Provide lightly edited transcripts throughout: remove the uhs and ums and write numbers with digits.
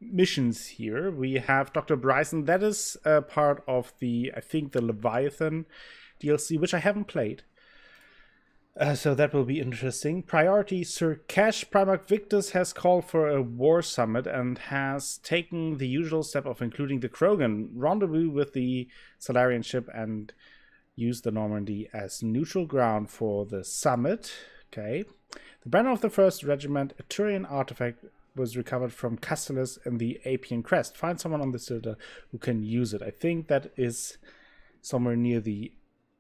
missions here. We have Dr. Bryson. That is part of the, I think, the Leviathan DLC, which I haven't played. So that will be interesting. Priority: Sir Cash Primarch Victus has called for a war summit and has taken the usual step of including the Krogan. Rendezvous with the Salarian ship and use the Normandy as neutral ground for the summit. Okay. The banner of the 1st Regiment, a Turian artifact, was recovered from Castellus in the Apian Crest. Find someone on the citadel who can use it. I think that is somewhere near the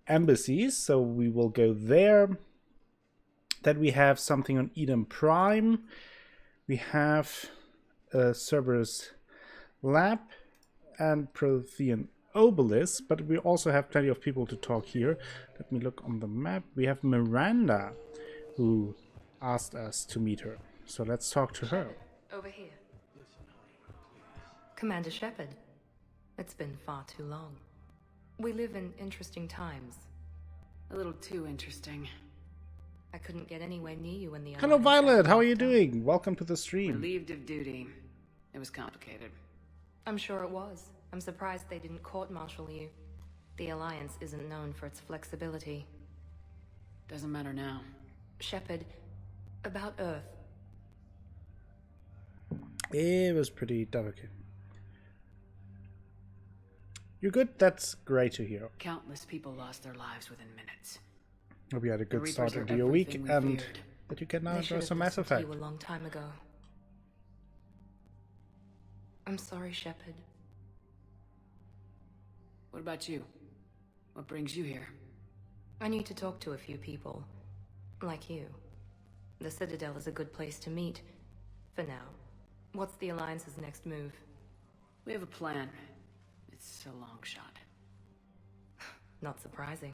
embassies, so we will go there. Then we have something on Eden Prime. We have Cerberus Lab and Prothean Obelisk, but we also have plenty of people to talk here. Let me look on the map. We have Miranda, who asked us to meet her. So let's talk to her. Over here. Commander Shepard. It's been far too long. We live in interesting times. A little too interesting. I couldn't get anywhere near you when the... Hello, Violet. How are you doing? Welcome to the stream. Relieved of duty. It was complicated. I'm sure it was. I'm surprised they didn't court-martial you. The Alliance isn't known for its flexibility. Doesn't matter now. Shepard, about Earth. It was pretty delicate. You're good? That's great to hear. Countless people lost their lives within minutes. Hope you had a good start into your week and that you can now enjoy some Mass Effect. You a long time ago. I'm sorry, Shepard. What about you? What brings you here? I need to talk to a few people. Like you. The Citadel is a good place to meet. For now. What's the Alliance's next move? We have a plan. It's a long shot. Not surprising.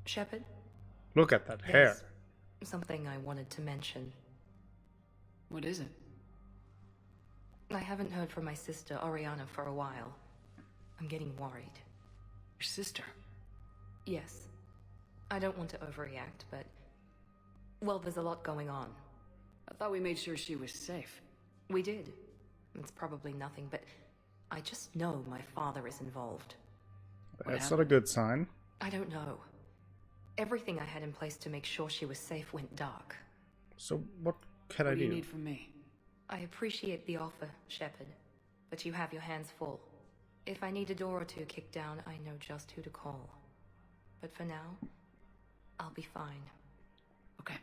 Shepard? Look at that hair. Something I wanted to mention. What is it? I haven't heard from my sister, Oriana, for a while. I'm getting worried. Your sister? Yes. I don't want to overreact, but... well, there's a lot going on. I thought we made sure she was safe. We did. It's probably nothing, but... I just know my father is involved. That's not a good sign. I don't know. Everything I had in place to make sure she was safe went dark. So what can I do? What do you need from me? I appreciate the offer, Shepard, but you have your hands full. If I need a door or two kicked down, I know just who to call. But for now, I'll be fine. Okay,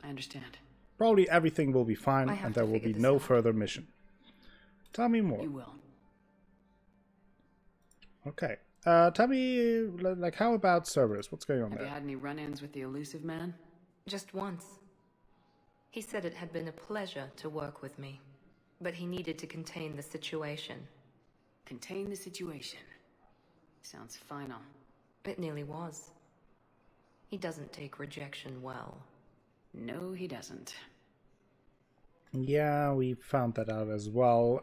I understand. Probably everything will be fine and there will be no further mission. Tell me more. You will. Okay. Tell me, like, how about Cerberus? What's going on there? Have you had any run-ins with the elusive man? Just once. He said it had been a pleasure to work with me, but he needed to contain the situation. Contain the situation. Sounds final. It nearly was. He doesn't take rejection well. No, he doesn't. Yeah, we found that out as well.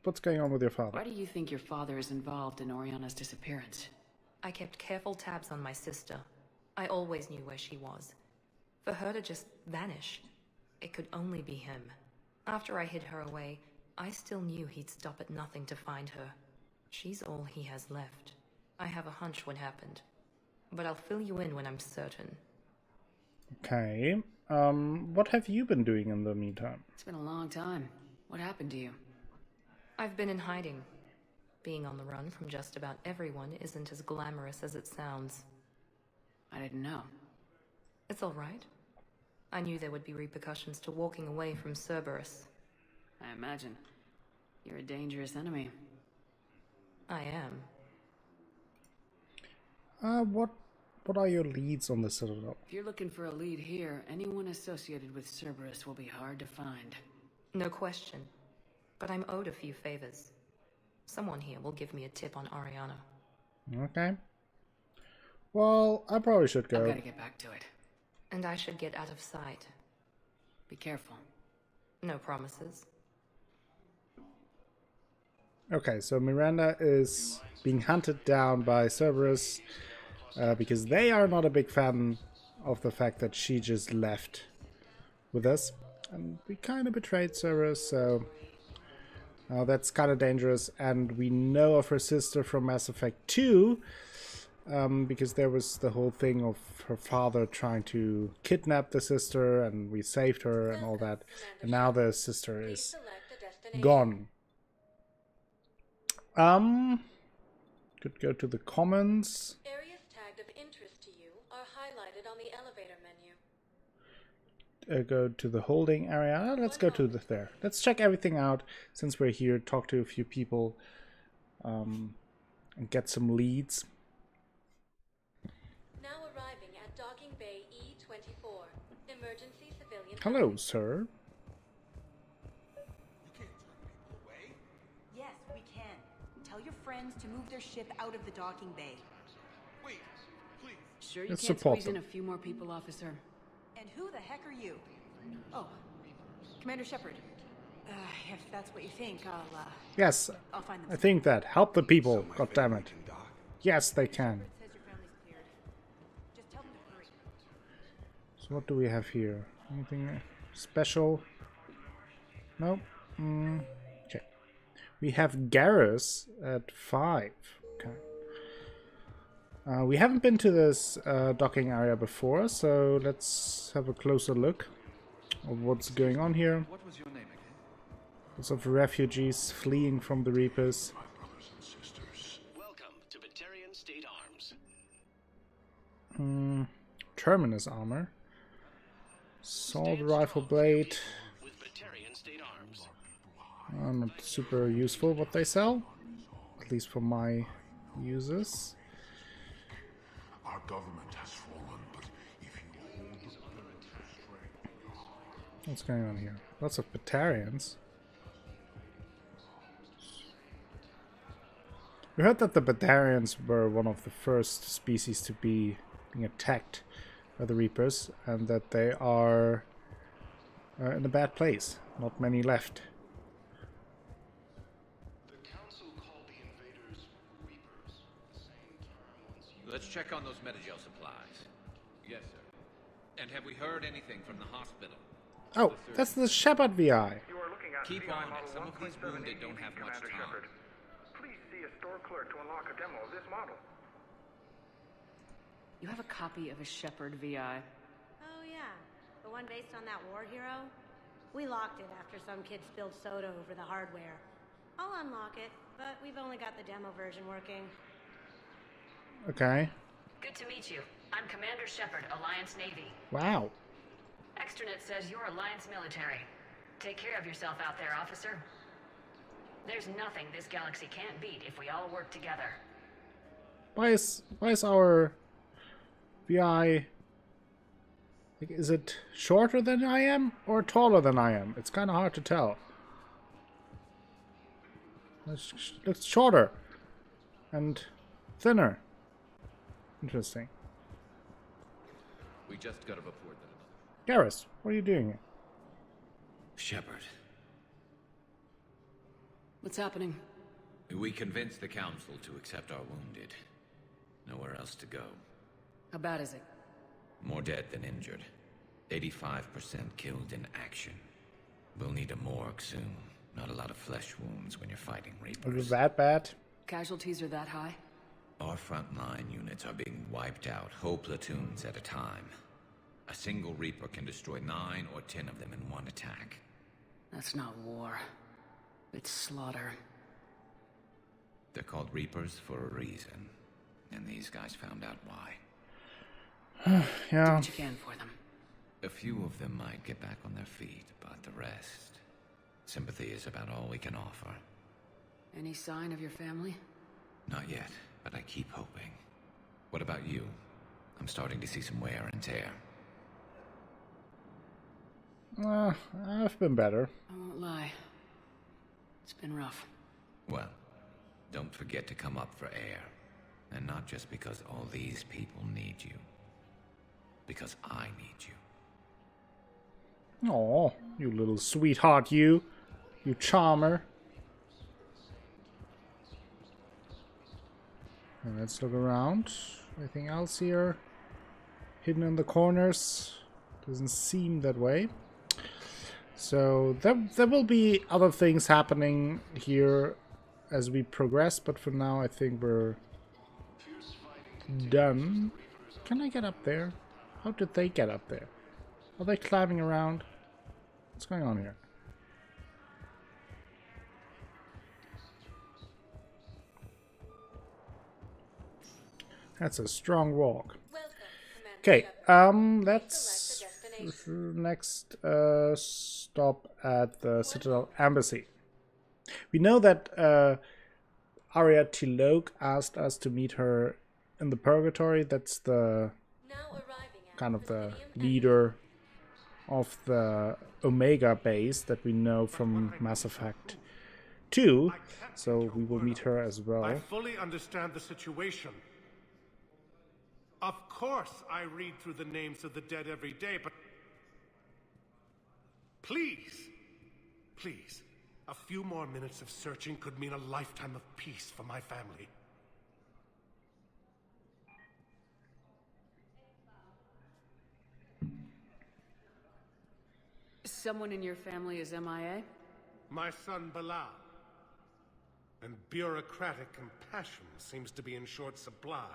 What's going on with your father? Why do you think your father is involved in Oriana's disappearance? I kept careful tabs on my sister. I always knew where she was. For her to just vanish, it could only be him. After I hid her away, I still knew he'd stop at nothing to find her. She's all he has left. I have a hunch what happened, but I'll fill you in when I'm certain. Okay. What have you been doing in the meantime? It's been a long time. What happened to you? I've been in hiding. Being on the run from just about everyone isn't as glamorous as it sounds. I didn't know. It's all right. I knew there would be repercussions to walking away from Cerberus. I imagine. You're a dangerous enemy. I am. What are your leads on the Citadel? If you're looking for a lead here, anyone associated with Cerberus will be hard to find. No question. But I'm owed a few favors. Someone here will give me a tip on Oriana. Okay. Well, I probably should go. I've got to get back to it. And I should get out of sight. Be careful. No promises. Okay, so Miranda is being hunted down by Cerberus because they are not a big fan of the fact that she just left with us. And we kind of betrayed Cerberus, so that's kind of dangerous. And we know of her sister from Mass Effect 2, because there was the whole thing of her father trying to kidnap the sister, and we saved her and all that. And now the sister is gone. Could go to the commons. Areas tagged of interest to you are highlighted on the elevator menu. Go to the holding area. Let's go to there. Let's check everything out since we're here. Talk to a few people, and get some leads. Now arriving at Docking Bay E24. Emergency civilian. Hello, sir. Yes, we can. Tell your friends to move their ship out of the docking bay. Wait, please. Sure you Let's can't support squeeze in them. a few more people, officer? And who the heck are you? Oh, Commander Shepard. If that's what you think, Yes, I'll find them. I think that. Help the people. God damn it. Yes, they can. Says your family's cleared. Just tell them to hurry. So what do we have here? Anything special? Nope. Okay. We have Garrus at 5. Okay. We haven't been to this docking area before, so let's have a closer look of what's going on here. What was your name again? Lots of refugees fleeing from the Reapers. My brothers and sisters. Welcome to Batarian State Arms. Terminus armor. Assault rifle blade. With Batarian State Arms. Not super useful what they sell. At least for my users. Our government has fallen, but if you hold the strength. What's going on here? Lots of Batarians. We heard that the Batarians were one of the first species to be being attacked by the Reapers, and that they are in a bad place. Not many left. The council called the invaders Reapers. The same term once used. Let's check on those Metagel supplies. Yes, sir. And have we heard anything from the hospital? Oh, that's the Shepard VI. You are looking at Keep VI on it. model Some of these 1.7 wounded don't have much Commander time. Shepard. Please see a store clerk to unlock a demo of this model. You have a copy of a Shepard VI. Oh yeah, the one based on that war hero? We locked it after some kid spilled soda over the hardware. I'll unlock it, but we've only got the demo version working. Okay. Good to meet you. I'm Commander Shepard, Alliance Navy. Wow. Extranet says you're Alliance military. Take care of yourself out there, officer. There's nothing this galaxy can't beat if we all work together. Why is our VI, like, is it shorter than I am or taller than I am? It's kind of hard to tell. Looks shorter and thinner. Interesting. We just got a report that Garrus, what are you doing here? Shepard. What's happening? We convinced the council to accept our wounded. Nowhere else to go. How bad is it? More dead than injured. 85% killed in action. We'll need a morgue soon. Not a lot of flesh wounds when you're fighting Was Reapers. it that bad? Casualties are that high? Our frontline units are being wiped out, whole platoons at a time. A single Reaper can destroy 9 or 10 of them in one attack. That's not war. It's slaughter. They're called Reapers for a reason. And these guys found out why. Do Yeah. what you can for them. A few of them might get back on their feet, but the rest... Sympathy is about all we can offer. Any sign of your family? Not yet, but I keep hoping. What about you? I'm starting to see some wear and tear. I've been better. I won't lie. It's been rough. Well, don't forget to come up for air. And not just because all these people need you. Because I need you. Aw, you little sweetheart, you. You charmer. And let's look around. Anything else here? Hidden in the corners? Doesn't seem that way. So there will be other things happening here as we progress, but for now I think we're done. Can I get up there? How did they get up there? Are they climbing around? What's going on here? That's a strong walk. Okay, let's next stop at the Citadel Embassy. We know that Arya Tilok asked us to meet her in the Purgatory. That's the kind of the leader of the Omega base that we know from Mass Effect 2. So we will meet her as well. I fully understand the situation. Of course I read through the names of the dead every day, but please, a few more minutes of searching could mean a lifetime of peace for my family. Someone in your family is MIA? My son Bilal. And bureaucratic compassion seems to be in short supply.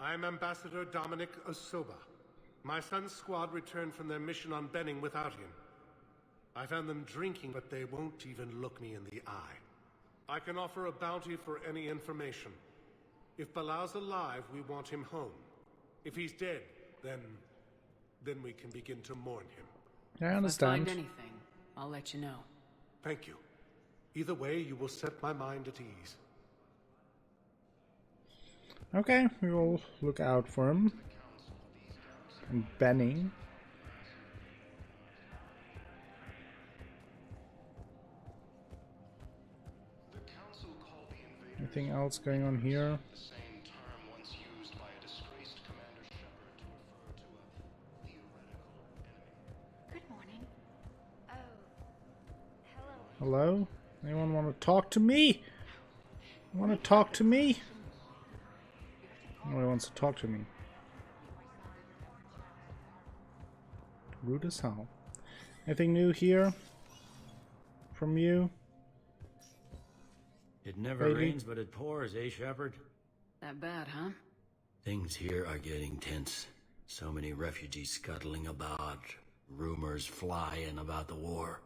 I'm Ambassador Dominic Osoba. My son's squad returned from their mission on Benning without him. I found them drinking, but they won't even look me in the eye. I can offer a bounty for any information. If Bilal's alive, we want him home. If he's dead, then we can begin to mourn him. I understand. If I find anything, I'll let you know. Thank you. Either way, you will set my mind at ease. Okay, we will look out for him. And Benning. Anything else going on here? Good morning. Oh, Hello? Anyone want to talk to me? Want to talk to me? Nobody wants to talk to me. Rude as hell. Anything new here? From you? It never rains, but it pours, eh, Shepard? That bad, huh? Things here are getting tense. So many refugees scuttling about. Rumors flying about the war.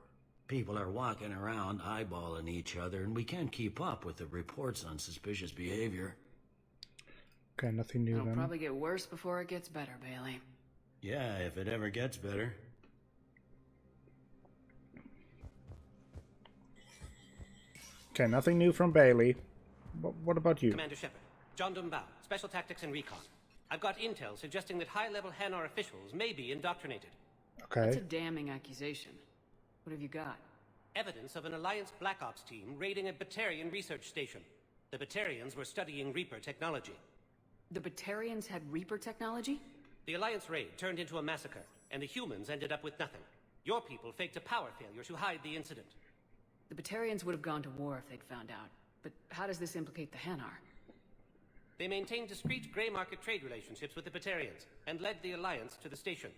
People are walking around eyeballing each other, and we can't keep up with the reports on suspicious behavior. Okay, nothing new It'll then. probably get worse before it gets better, Bailey. Yeah, if it ever gets better. Okay, nothing new from Bailey. What about you? Commander Shepard, John Dumbao, Special Tactics and Recon. I've got intel suggesting that high-level Hanar officials may be indoctrinated. Okay. That's a damning accusation. What have you got? Evidence of an Alliance Black Ops team raiding a Batarian research station. The Batarians were studying Reaper technology. The Batarians had Reaper technology? The Alliance raid turned into a massacre, and the humans ended up with nothing. Your people faked a power failure to hide the incident. The Batarians would have gone to war if they'd found out. But how does this implicate the Hanar? They maintained discreet gray market trade relationships with the Batarians, and led the Alliance to the station.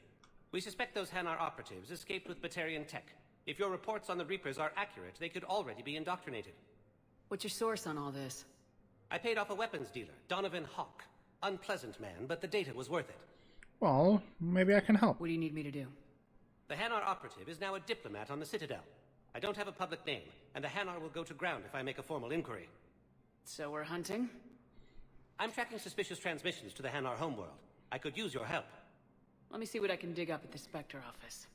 We suspect those Hanar operatives escaped with Batarian tech. If your reports on the Reapers are accurate, they could already be indoctrinated. What's your source on all this? I paid off a weapons dealer, Donovan Hawk. Unpleasant man, but the data was worth it. Well, maybe I can help. What do you need me to do? The Hanar operative is now a diplomat on the Citadel. I don't have a public name, and the Hanar will go to ground if I make a formal inquiry. So we're hunting? I'm tracking suspicious transmissions to the Hanar homeworld. I could use your help. Let me see what I can dig up at the Spectre office.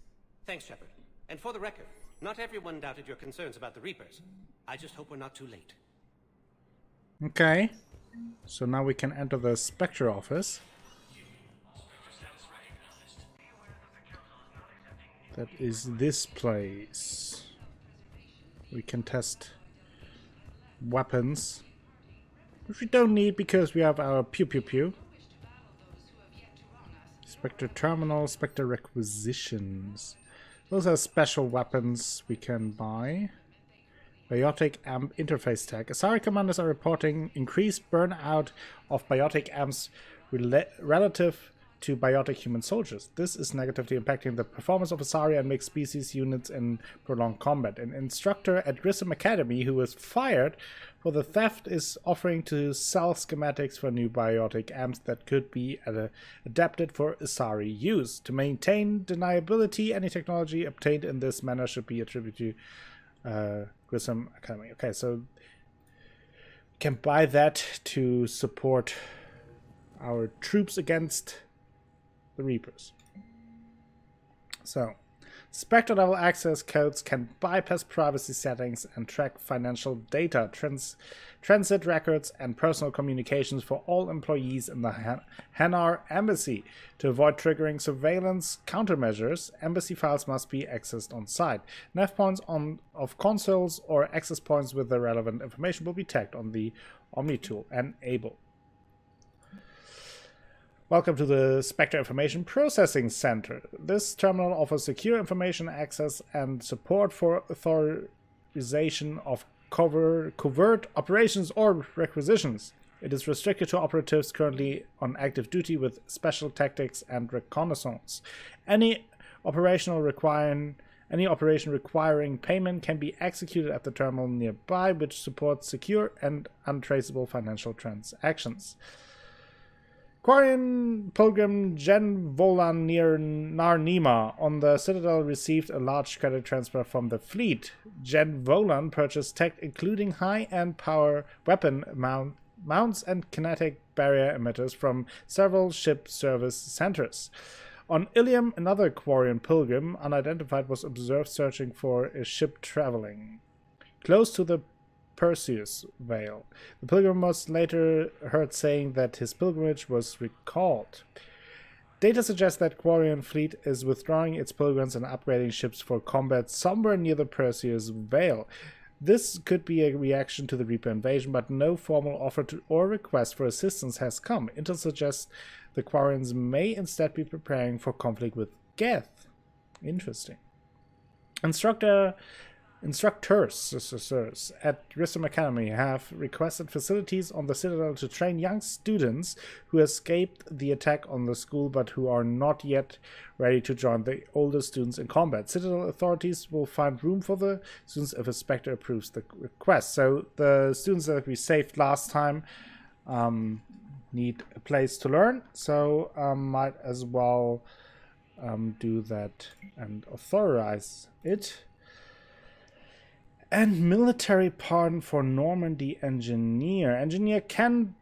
Thanks, Shepard. And for the record, not everyone doubted your concerns about the Reapers. I just hope we're not too late. Okay. So now we can enter the Spectre office. That is this place. We can test weapons, which we don't need because we have our pew pew pew. Spectre terminal, Spectre requisitions. Those are special weapons we can buy. Biotic amp interface tech. Asari commanders are reporting increased burnout of biotic amps relative to biotic human soldiers. This is negatively impacting the performance of Asari and mixed species units in prolonged combat. An instructor at Grissom Academy who was fired for the theft is offering to sell schematics for new biotic amps that could be adapted for Asari use. To maintain deniability, any technology obtained in this manner should be attributed to Grissom Academy. Okay, so we can buy that to support our troops against the Reapers. So, Spectre level access codes can bypass privacy settings and track financial data, transit records, and personal communications for all employees in the Hanar embassy. To avoid triggering surveillance countermeasures, embassy files must be accessed on site. Nav points of consoles or access points with the relevant information will be tagged on the Omni tool. Enable. Welcome to the Spectre Information Processing Center. This terminal offers secure information access and support for authorization of covert operations or requisitions. It is restricted to operatives currently on active duty with special tactics and reconnaissance. Any operation requiring payment can be executed at the terminal nearby, which supports secure and untraceable financial transactions. Quarian pilgrim Jen Volan near Narnima on the Citadel received a large credit transfer from the fleet. Jen Volan purchased tech including high-end power weapon mounts and kinetic barrier emitters from several ship service centers. On Ilium, another Quarian pilgrim, unidentified, was observed searching for a ship traveling close to the Perseus Vale. The pilgrim was later heard saying that his pilgrimage was recalled. Data suggests that Quarian fleet is withdrawing its pilgrims and upgrading ships for combat somewhere near the Perseus Vale. This could be a reaction to the Reaper invasion, but no formal offer or request for assistance has come. Intel suggests the Quarians may instead be preparing for conflict with Geth. Interesting. Instructors at Grissom Academy have requested facilities on the Citadel to train young students who escaped the attack on the school but who are not yet ready to join the older students in combat. Citadel authorities will find room for the students if a Spectre approves the request. So the students that we saved last time need a place to learn, so might as well do that and authorize it. And military pardon for Normandy engineer. Engineer Ken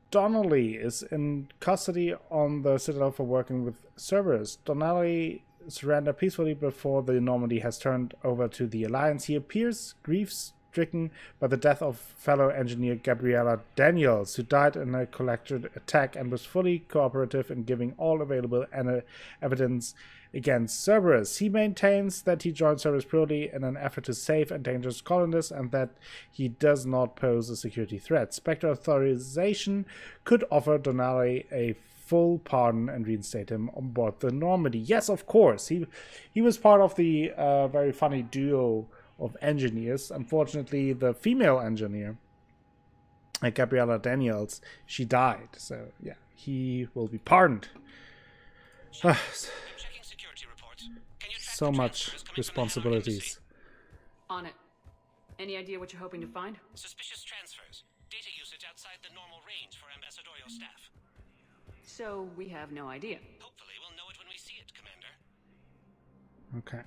Donnelly is in custody on the Citadel for working with Cerberus. Donnelly surrendered peacefully before the Normandy has turned over to the Alliance. He appears grief-stricken by the death of fellow engineer Gabriella Daniels, who died in a collected attack and was fully cooperative in giving all available evidence against Cerberus. He maintains that he joined Cerberus purely in an effort to save endangered colonists and that he does not pose a security threat. Spectre authorization could offer Donnelly a full pardon and reinstate him on board the Normandy. Yes, of course. He was part of the very funny duo of engineers. Unfortunately, the female engineer, Gabriella Daniels, she died. So, yeah, he will be pardoned. So much responsibilities. On it. Any idea what you're hoping to find? Suspicious transfers. Data usage outside the normal range for ambassadorial staff. So we have no idea. Hopefully we'll know it when we see it, Commander. Okay.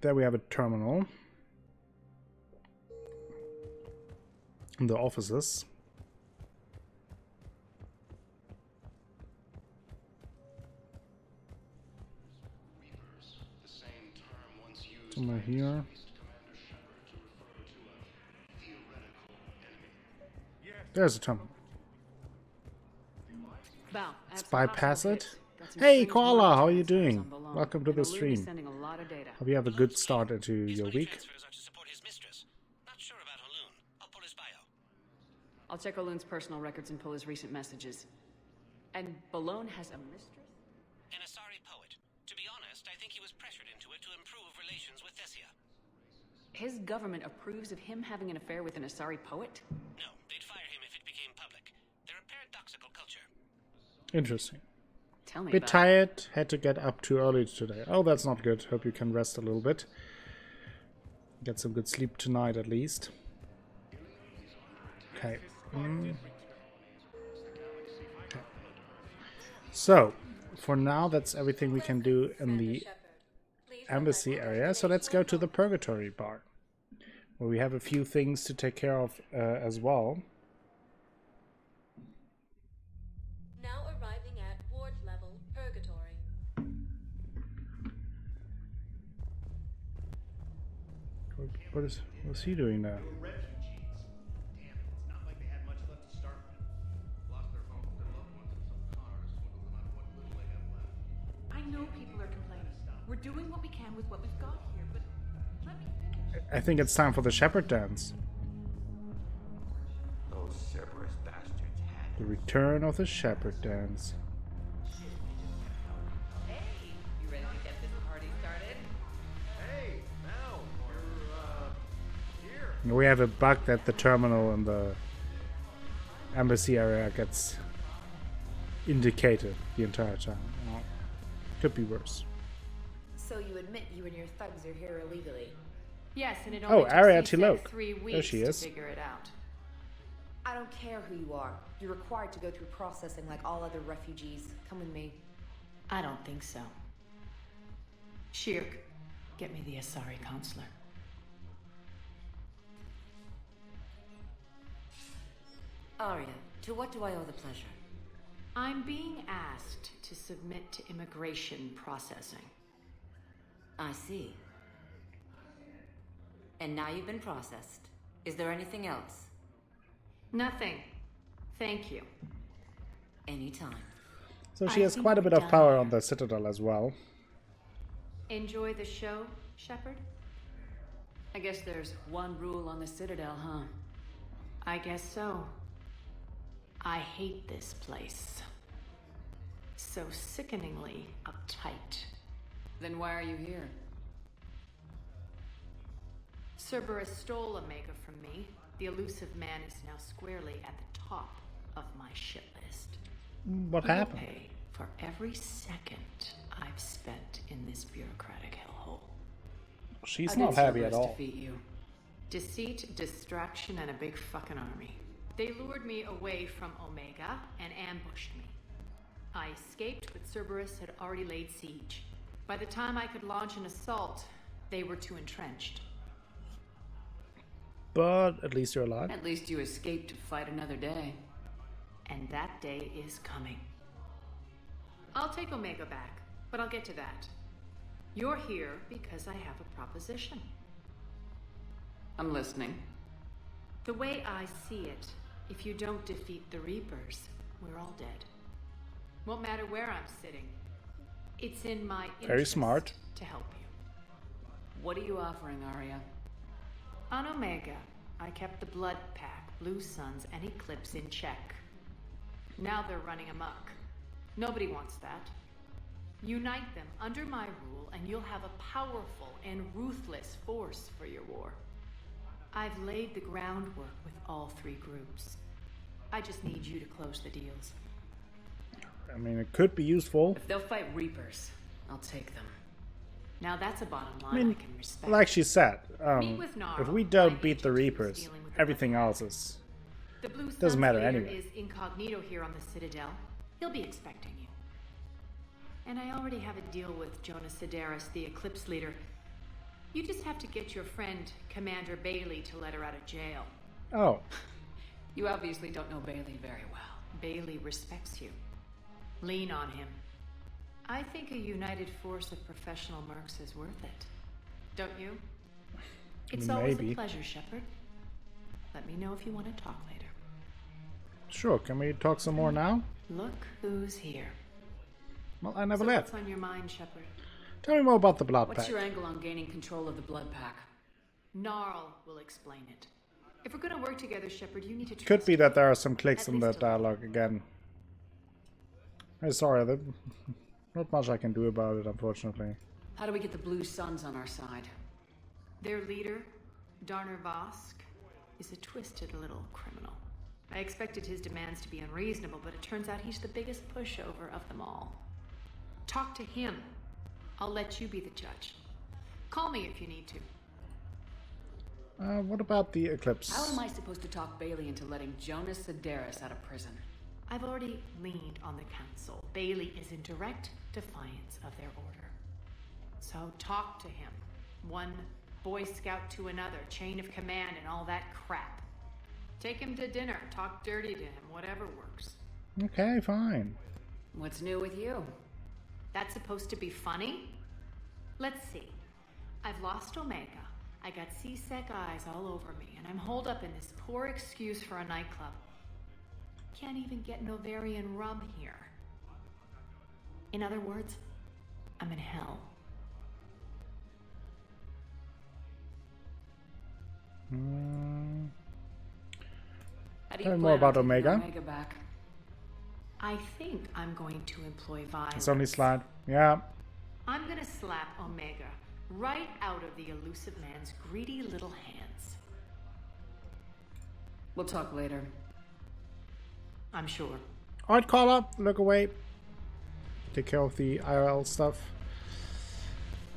There we have a terminal. In the offices. Somewhere here. There's a terminal. Let's bypass it. Hey Koala, how are you doing? Welcome to the stream. Hope you have a good start into your week. I'll check Aloon's personal records and pull his recent messages. And Balone has a mistress? An Asari poet. To be honest, I think he was pressured into it to improve relations with Thessia. His government approves of him having an affair with an Asari poet? No, they'd fire him if it became public. They're a paradoxical culture. Interesting. Tell me Bit about tired, had to get up too early today. Oh, that's not good. Hope you can rest a little bit. Get some good sleep tonight at least. Okay. Okay. So, for now, that's everything we can do in the embassy area. So let's go to the Purgatory Bar, where we have a few things to take care of as well. Now arriving at ward level Purgatory. What's he doing there? I know people are complaining. We're doing what we can with what we've got here, but let me finish. I think it's time for the Shepard dance. Those Cerberus bastards had The return of the Shepard dance. Hey, you ready to get this party started? Hey, Mel, you're here. We have a bug that the terminal in the embassy area gets indicated the entire time. Well, could be worse. So you admit you and your thugs are here illegally? Yes, and it Oh, only took Aria CSEC Tilok. 3 weeks There she is. to figure it out. I don't care who you are. You're required to go through processing like all other refugees. Come with me. I don't think so. Shirk, get me the Asari consular. Arya, to what do I owe the pleasure? I'm being asked to submit to immigration processing. I see. And now you've been processed. Is there anything else? Nothing. Thank you. Anytime. So she has quite a bit of power on the Citadel as well. Enjoy the show, Shepard? I guess there's one rule on the Citadel, huh? I guess so. I hate this place. So sickeningly uptight. Then why are you here? Cerberus stole Omega from me. The elusive man is now squarely at the top of my shit list. What You'll happened? pay for every second I've spent in this bureaucratic hellhole. She's How not did happy at Cerberus all. defeat you? Deceit, distraction, and a big fucking army. They lured me away from Omega and ambushed me. I escaped, but Cerberus had already laid siege. By the time I could launch an assault, they were too entrenched. But at least you're alive. At least you escaped to fight another day. And that day is coming. I'll take Omega back, but I'll get to that. You're here because I have a proposition. I'm listening. The way I see it, if you don't defeat the Reapers, we're all dead. Won't matter where I'm sitting. It's in my interest Very smart. to help you. What are you offering, Arya? On Omega, I kept the Blood Pack, Blue Suns, and Eclipse in check. Now they're running amok. Nobody wants that. Unite them under my rule, and you'll have a powerful and ruthless force for your war. I've laid the groundwork with all three groups. I just need you to close the deals. I mean, it could be useful. If they'll fight Reapers, I'll take them. Now that's a bottom line I mean, I can respect. like she said, Meet with Gnarl, if we don't beat the Reapers, everything else is The Blue doesn't Sun's matter leader anyway. is incognito here on the Citadel. He'll be expecting you. And I already have a deal with Jonas Sidaris, the Eclipse leader. You just have to get your friend, Commander Bailey, to let her out of jail. Oh, You obviously don't know Bailey very well. Bailey respects you. Lean on him. I think a united force of professional mercs is worth it. Don't you? It's always maybe. a pleasure, Shepard. Let me know if you want to talk later. Sure. Can we talk some more now? Look who's here. Well, I never So left. what's on your mind, Shepard? Tell me more about the Blood What's Pack. your angle on gaining control of the Blood Pack? Gnarl will explain it. If we're going to work together, Shepard, you need to trust Could be that there are some clicks At in the least a dialogue again. I'm sorry, not much I can do about it, unfortunately. How do we get the Blue Suns on our side? Their leader, Darner Vosk is a twisted little criminal. I expected his demands to be unreasonable, but it turns out he's the biggest pushover of them all. Talk to him. I'll let you be the judge. Call me if you need to. What about the eclipse? How am I supposed to talk Bailey into letting Jonas Sedaris out of prison? I've already leaned on the council. Bailey is in direct defiance of their order. So talk to him. One Boy Scout to another, chain of command and all that crap. Take him to dinner, talk dirty to him, whatever works. Okay, fine. What's new with you? That's supposed to be funny? Let's see. I've lost Omega. I got C-Sec eyes all over me, and I'm holed up in this poor excuse for a nightclub. Can't even get Novarian rum here. In other words, I'm in hell. Tell me more about Omega. Back? I think I'm going to employ violence. It's only slide. Yeah. I'm gonna slap Omega right out of the elusive man's greedy little hands. We'll talk later. I'm sure. Alright, call up. Look away. Take care of the IRL stuff.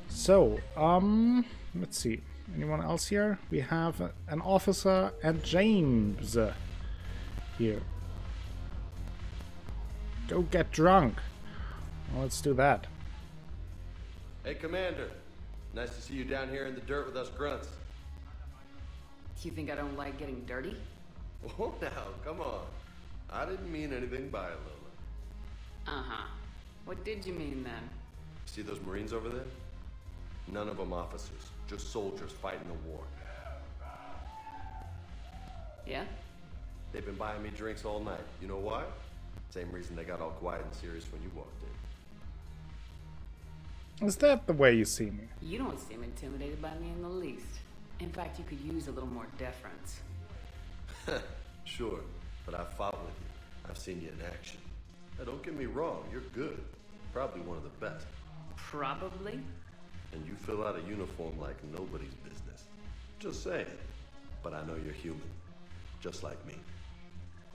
So, let's see. Anyone else here? We have an officer and James here. Go get drunk. Well, let's do that. Hey, Commander. Nice to see you down here in the dirt with us grunts. You think I don't like getting dirty? Oh, now, come on. I didn't mean anything by it, Lola. Uh-huh. What did you mean then? See those Marines over there? None of them officers, just soldiers fighting the war. Yeah? They've been buying me drinks all night. You know why? Same reason they got all quiet and serious when you walked in. Is that the way you see me? You don't seem intimidated by me in the least. In fact, you could use a little more deference. Sure, but I've fought with you. I've seen you in action. Now, don't get me wrong, you're good. Probably one of the best. Probably? And you fill out a uniform like nobody's business. Just saying. But I know you're human. Just like me.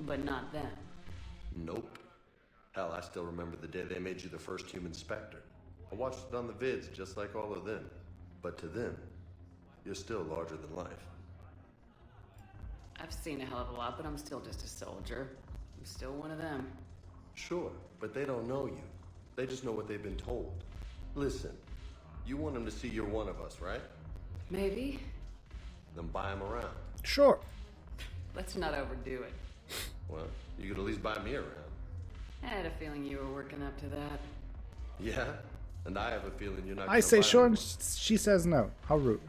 But not them. Nope. Hell, I still remember the day they made you the first human Spectre. I watched it on the vids, just like all of them. But to them, you're still larger than life. I've seen a hell of a lot, but I'm still just a soldier. I'm still one of them. Sure, but they don't know you. They just know what they've been told. Listen, you want them to see you're one of us, right? Maybe. Then buy them around. Sure. Let's not overdo it. Well, you could at least buy me around. I had a feeling you were working up to that. Yeah? And I have a feeling you're not I say sure and she says no. How rude.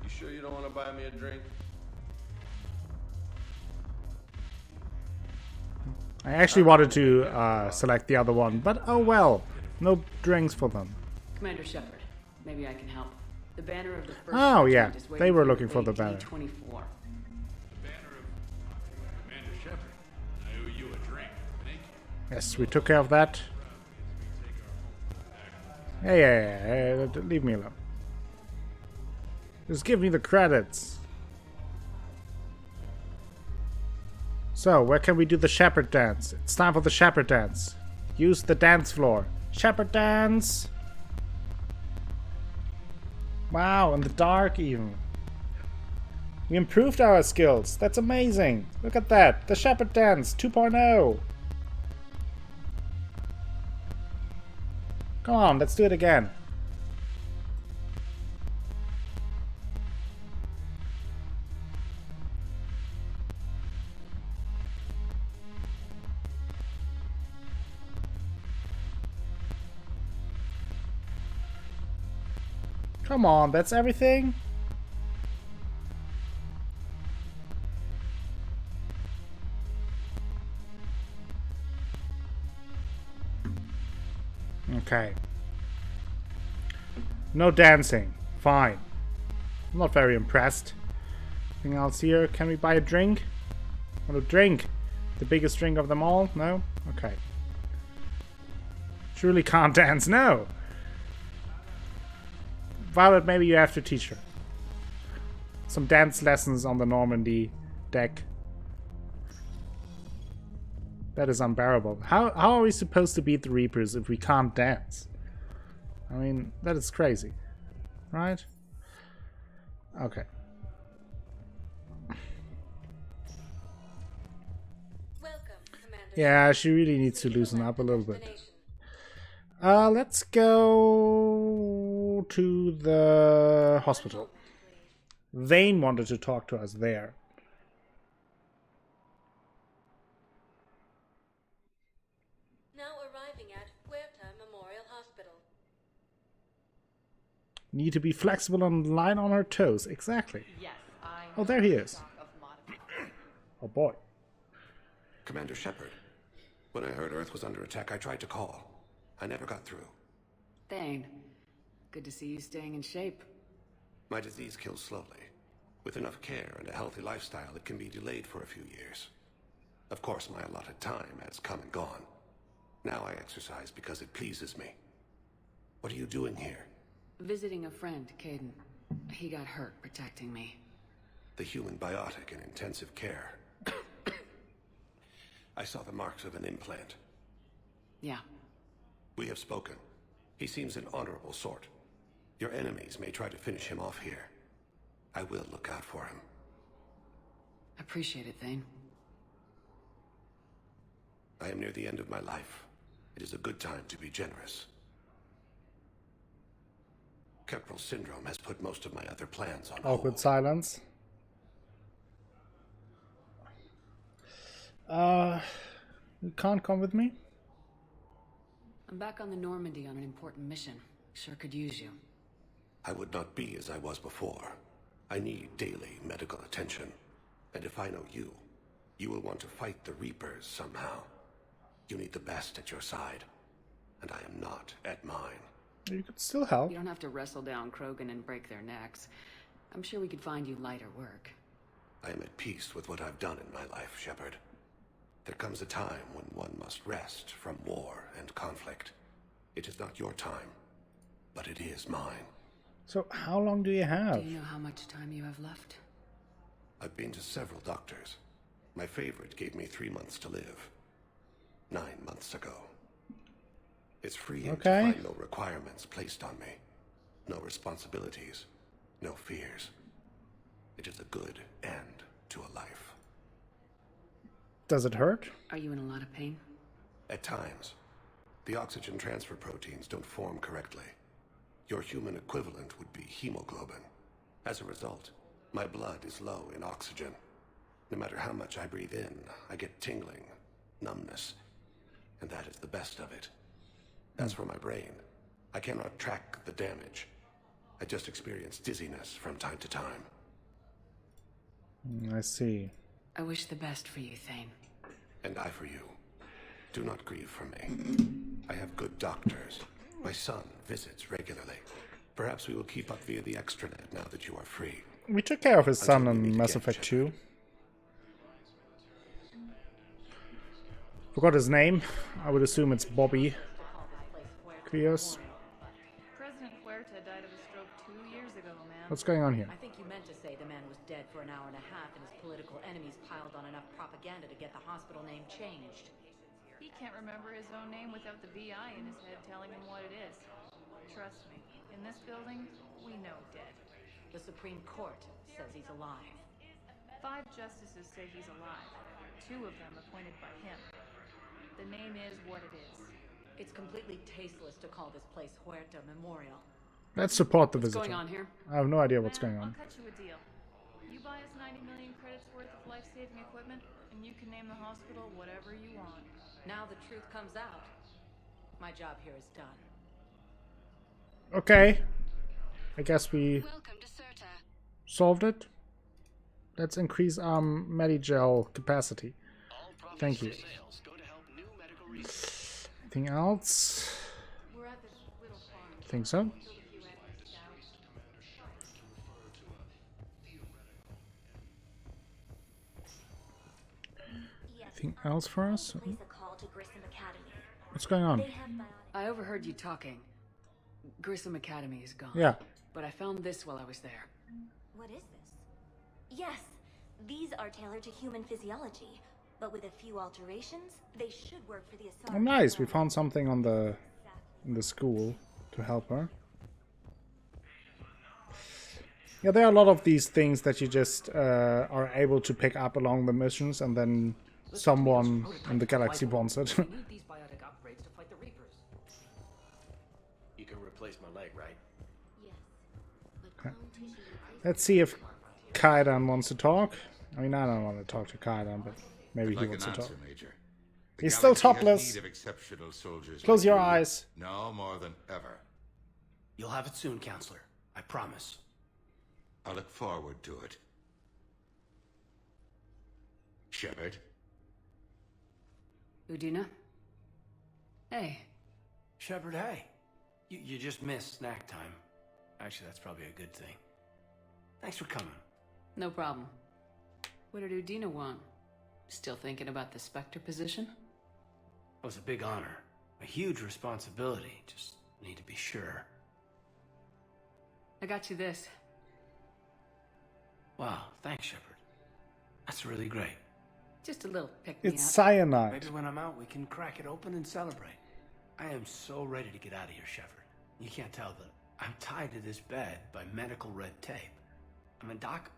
You sure you don't want to buy me a drink? I actually wanted to select the other one, but oh well. No drinks for them. Commander Shepard, maybe I can help. The banner of the first Oh yeah, is they were waiting looking for the banner. D24. The banner of Commander Shepard. I owe you a drink. Thank you. Yes, we took care of that. Hey, leave me alone. Just give me the credits. So, where can we do the Shepard dance? It's time for the Shepard dance. Use the dance floor. Shepard dance! Wow, in the dark even. We improved our skills. That's amazing. Look at that. The Shepard dance 2.0. Come on, let's do it again. Come on, that's everything? Okay. No dancing. Fine. I'm not very impressed. Anything else here? Can we buy a drink? Want a drink? The biggest drink of them all? No? Okay. Truly can't dance. No! Violet, maybe you have to teach her. some dance lessons on the Normandy deck. That is unbearable. How are we supposed to beat the Reapers if we can't dance? I mean, that is crazy. Right? Okay. Yeah, she really needs to loosen up a little bit. Let's go to the hospital. Vane wanted to talk to us there. Now arriving at Huerta Memorial Hospital. Need to be flexible and line on her toes. Exactly. Yes, Oh, there he is. Oh boy. Commander Shepard. When I heard Earth was under attack, I tried to call. I never got through. Thane, good to see you staying in shape. My disease kills slowly. With enough care and a healthy lifestyle, it can be delayed for a few years. Of course, my allotted time has come and gone. Now I exercise because it pleases me. What are you doing here? Visiting a friend, Caden. He got hurt protecting me. The human biotic in intensive care. I saw the marks of an implant. Yeah. We have spoken. He seems an honorable sort. Your enemies may try to finish him off here. I will look out for him. Appreciate it, Thane. I am near the end of my life. It is a good time to be generous. Keppel syndrome has put most of my other plans on hold. Awkward silence. You can't come with me? I'm back on the Normandy on an important mission. Sure could use you. I would not be as I was before. I need daily medical attention. And if I know you, you will want to fight the Reapers somehow. You need the best at your side. And I am not at mine. You could still help. You don't have to wrestle down Krogan and break their necks. I'm sure we could find you lighter work. I am at peace with what I've done in my life, Shepard. There comes a time when one must rest from war and conflict. It is not your time, but it is mine. So how long do you have? Do you know how much time you have left? I've been to several doctors. My favorite gave me 3 months to live. 9 months ago. It's freeing to find no requirements placed on me. No responsibilities. No fears. It is a good end to a life. Does it hurt? Are you in a lot of pain? At times. The oxygen transfer proteins don't form correctly. Your human equivalent would be hemoglobin. As a result, my blood is low in oxygen. No matter how much I breathe in, I get tingling, numbness, and that is the best of it. As for my brain, I cannot track the damage. I just experience dizziness from time to time. I see. I wish the best for you, Thane. And I for you. Do not grieve for me. I have good doctors. My son visits regularly. Perhaps we will keep up via the extranet now that you are free. We took care of his son in Mass Effect 2. Forgot his name. I would assume it's Bobby. Clears. President Huerta died of a stroke 2 years ago, man. What's going on here? I think you meant to say the man was dead for an hour and a half and his political enemies piled on enough propaganda to get the hospital name changed. He can't remember his own name without the VI in his head telling him what it is. Trust me, in this building, we know dead. The Supreme Court says he's alive. 5 justices say he's alive. 2 of them appointed by him. The name is what it is. It's completely tasteless to call this place Huerta Memorial. Let's support the visitor. What's going on here? I have no idea what's going on. I'll cut you a deal. You buy us 90 million credits worth of life-saving equipment, and you can name the hospital whatever you want. Now the truth comes out. My job here is done. Okay. I guess we solved it. Let's increase our Medigel capacity. Thank you. Anything else? Think so? Anything else for us? What's going on? I overheard you talking. Grissom Academy is gone. Yeah. But I found this while I was there. What is this? Yes, these are tailored to human physiology, but with a few alterations, they should work for the Oh, nice. We found something on in the school to help her. Yeah, there are a lot of these things that you just are able to pick up along the missions, and then someone in the galaxy wants it. We need these biotic upgrades to fight the Reapers. You can replace my leg, right? Let's see if Kaidan wants to talk. I mean, I don't want to talk to Kaidan, but maybe he wants to talk. Major. He's still topless. Close your eyes. No more than ever. You'll have it soon, Counselor. I promise. I look forward to it. Shepard? Udina? Hey. Shepard, hey. You just missed snack time. Actually, that's probably a good thing. Thanks for coming. No problem. What did Udina want? Still thinking about the Spectre position? It was a big honor. A huge responsibility. Just need to be sure. I got you this. Wow, thanks, Shepard. That's really great. Just a little pick-me-up. It's cyanide. Maybe when I'm out, we can crack it open and celebrate. I am so ready to get out of here, Shepard. You can't tell, but I'm tied to this bed by medical red tape. I mean, Doc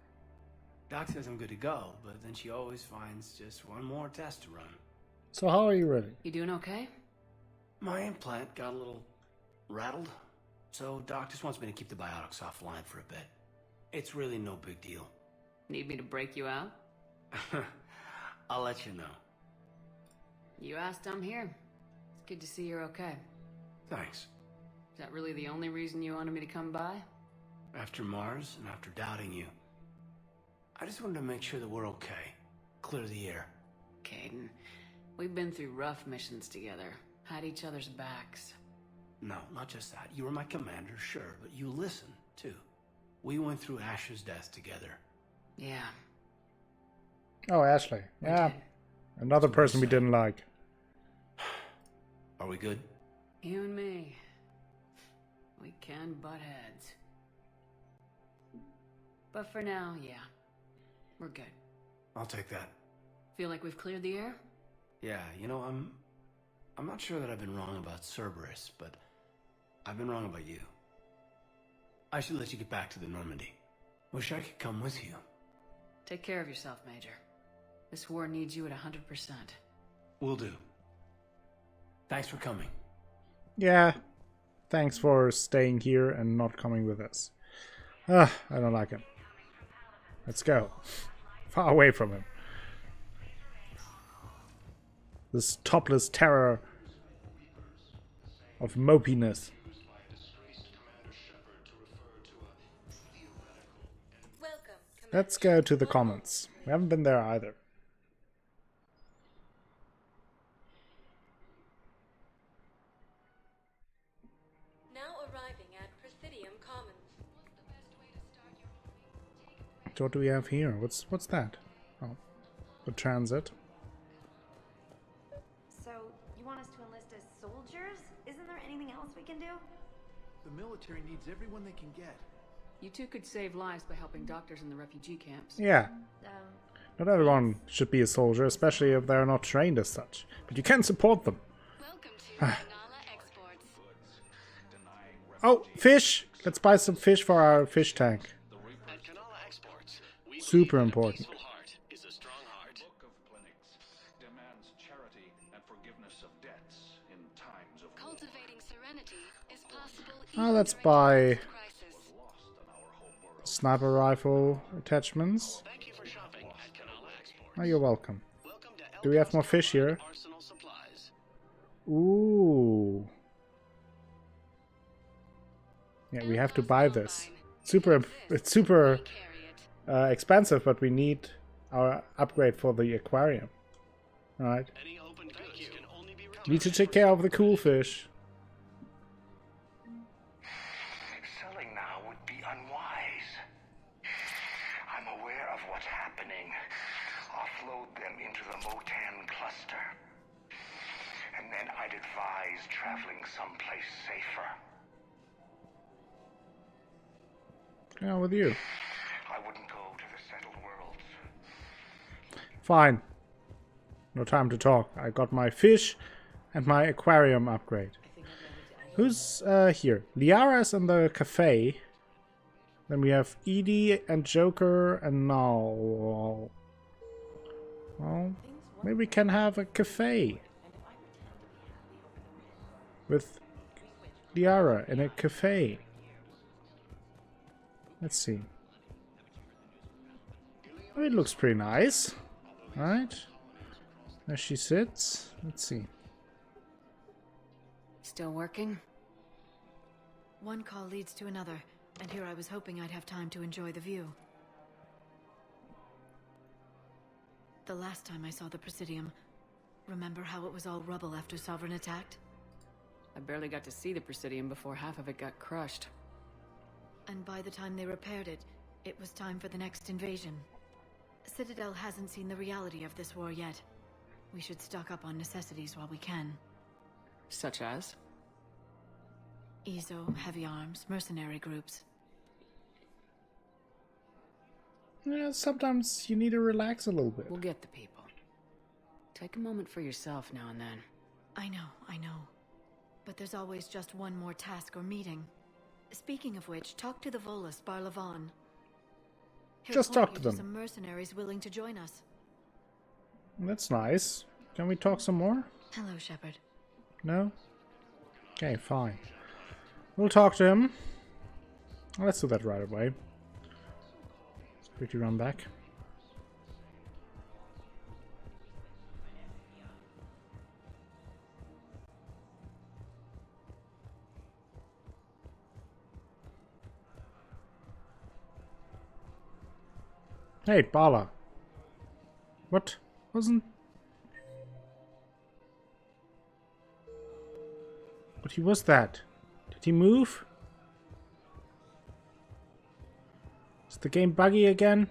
says I'm good to go, but then she always finds just one more test to run. So how are you ready? You doing okay? My implant got a little rattled, so Doc just wants me to keep the biotics offline for a bit. It's really no big deal. Need me to break you out? I'll let you know. You asked, I'm here. It's good to see you're okay. Thanks. Is that really the only reason you wanted me to come by? After Mars and after doubting you, I just wanted to make sure that we're okay. Clear the air. Caden, we've been through rough missions together. Had each other's backs. No, not just that. You were my commander, sure, but you listened, too. We went through Ash's death together. Yeah. Oh, Ashley. Yeah. Another person we didn't like. Are we good? You and me. We can butt heads. But for now, yeah. We're good. I'll take that. Feel like we've cleared the air? Yeah, you know, I'm not sure that I've been wrong about Cerberus, but I've been wrong about you. I should let you get back to the Normandy. Wish I could come with you. Take care of yourself, Major. This war needs you at 100%. Will do. Thanks for coming. Yeah. Thanks for staying here and not coming with us. I don't like him. Let's go. Far away from him. This topless terror of mopiness. Let's go to the comments. We haven't been there either. Now arriving at Prothean Commons. So what do we have here? What's that? Oh, the transit. So, you want us to enlist as soldiers? Isn't there anything else we can do? The military needs everyone they can get. You two could save lives by helping doctors in the refugee camps. Yeah. Not everyone should be a soldier, especially if they're not trained as such. But you can support them. Oh, fish! Let's buy some fish for our fish tank. Super important. Let's buy sniper rifle attachments. Oh, you're welcome. Do we have more fish here? Ooh. Yeah, we have to buy this. It's super expensive, but we need our upgrade for the aquarium. Alright. Need to take care of the cool fish. Selling now would be unwise. I'm aware of what's happening. Offload them into the Motan cluster. And then I'd advise traveling someplace safer. Yeah, with you. I wouldn't go to the settled worlds. Fine. No time to talk. I got my fish and my aquarium upgrade. Who's here? Liara's in the cafe. Then we have Edie and Joker and now. Well, maybe we can have a cafe. With Liara in a cafe. Let's see. Oh, it looks pretty nice. Right? There she sits. Let's see. Still working? One call leads to another, and here I was hoping I'd have time to enjoy the view. The last time I saw the Presidium, remember how it was all rubble after Sovereign attacked? I barely got to see the Presidium before half of it got crushed. And by the time they repaired it, it was time for the next invasion. Citadel hasn't seen the reality of this war yet. We should stock up on necessities while we can. Such as? EZO, heavy arms, mercenary groups. Yeah, sometimes you need to relax a little bit. We'll get the people. Take a moment for yourself now and then. I know. But there's always just one more task or meeting. Speaking of which, talk to the Volus Barlavan. Just talk to them. Some mercenaries willing to join us. That's nice. Can we talk some more? Hello, Shepard. No? Okay, fine. We'll talk to him. Let's do that right away. Let's quickly run back. Hey, Bala. What? Wasn't... But he was that. Did he move? Is the game buggy again?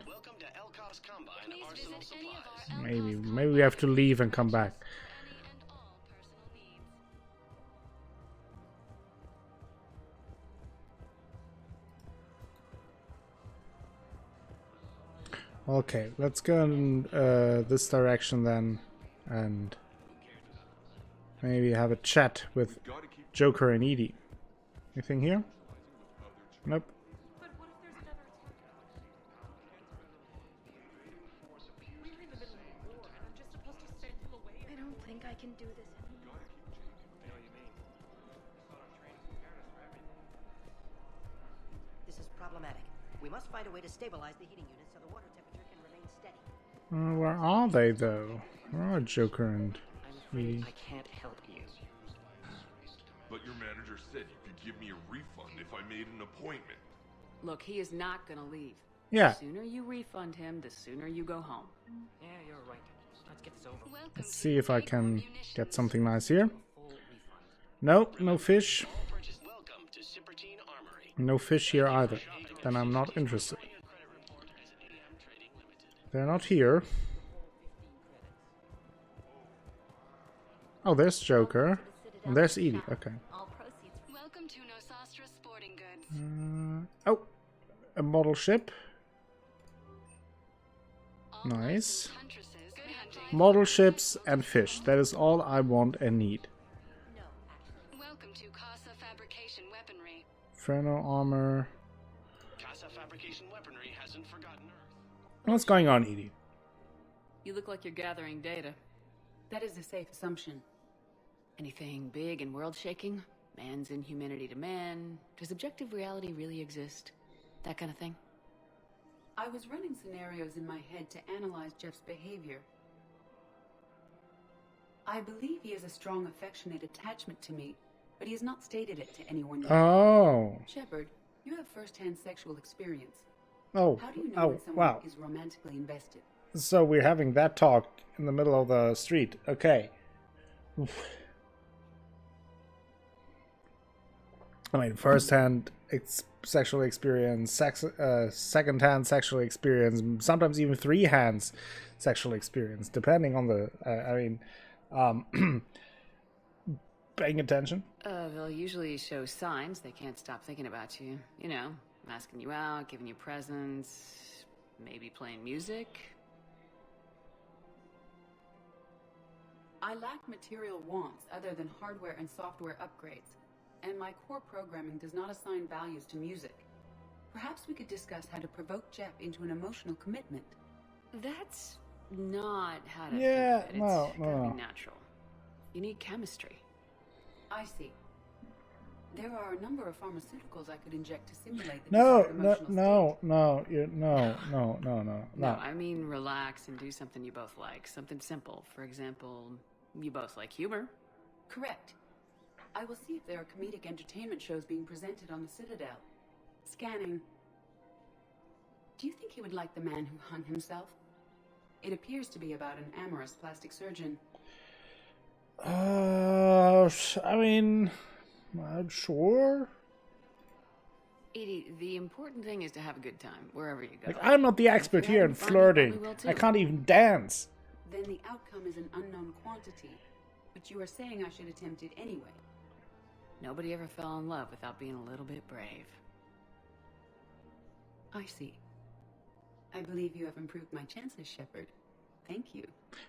Maybe we have to leave and come back. Okay, let's go in this direction then, and maybe have a chat with Joker and Edie. Anything here? Nope. I don't think I can do this anymore. This is problematic. We must find a way to stabilize the heating unit so the water temperature can remain steady. Where are they though? Where are Joker and Edie? I can't help you. But your manager said you could give me a refund if I made an appointment. Look, he is not gonna leave. Yeah. The sooner you refund him, the sooner you go home. Yeah, you're right. Let's get this over. Let's see if I can get something nice here. Nope, no fish. No fish here either. Then I'm not interested. They're not here. Oh, there's Joker. And there's Edie. Okay. Welcome to Nosastra Sporting Goods. Oh, a model ship. Nice. Model ships and fish. That is all I want and need. Welcome to Casa Fabrication Weaponry. Inferno armor. Casa Fabrication Weaponry hasn't forgotten Earth. What's going on, Edie? You look like you're gathering data. That is a safe assumption. Anything big and world-shaking? Man's inhumanity to man? Does objective reality really exist? That kind of thing? I was running scenarios in my head to analyze Jeff's behavior. I believe he has a strong affectionate attachment to me, but he has not stated it to anyone yet. Oh. Shepard, you have first-hand sexual experience. Oh. How do you know when someone wow. is romantically invested? So we're having that talk in the middle of the street. Okay. Oof. I mean, first-hand sexual experience, second-hand sexual experience, sometimes even three-hand sexual experience, depending on the. Paying attention. They'll usually show signs they can't stop thinking about you. You know, asking you out, giving you presents, Maybe playing music? I lack material wants other than hardware and software upgrades, and my core programming does not assign values to music. Perhaps we could discuss how to provoke Jep into an emotional commitment. That's not how to Yeah, think of it. no, It's gotta no. be natural. You need chemistry. I see. There are a number of pharmaceuticals I could inject to simulate the No, desired no, emotional no, no, no. No, I mean relax and do something you both like. Something simple. For example, you both like humor. Correct. I will see if there are comedic entertainment shows being presented on the Citadel. Scanning. Do you think he would like The Man Who Hung Himself? It appears to be about an amorous plastic surgeon. I mean, sure. Edie, the important thing is to have a good time, wherever you go. Like, I'm not the expert here in flirting. I can't even dance. Then the outcome is an unknown quantity. But you are saying I should attempt it anyway. Nobody ever fell in love without being a little bit brave. I see. I believe you have improved my chances, Shepard. Thank you.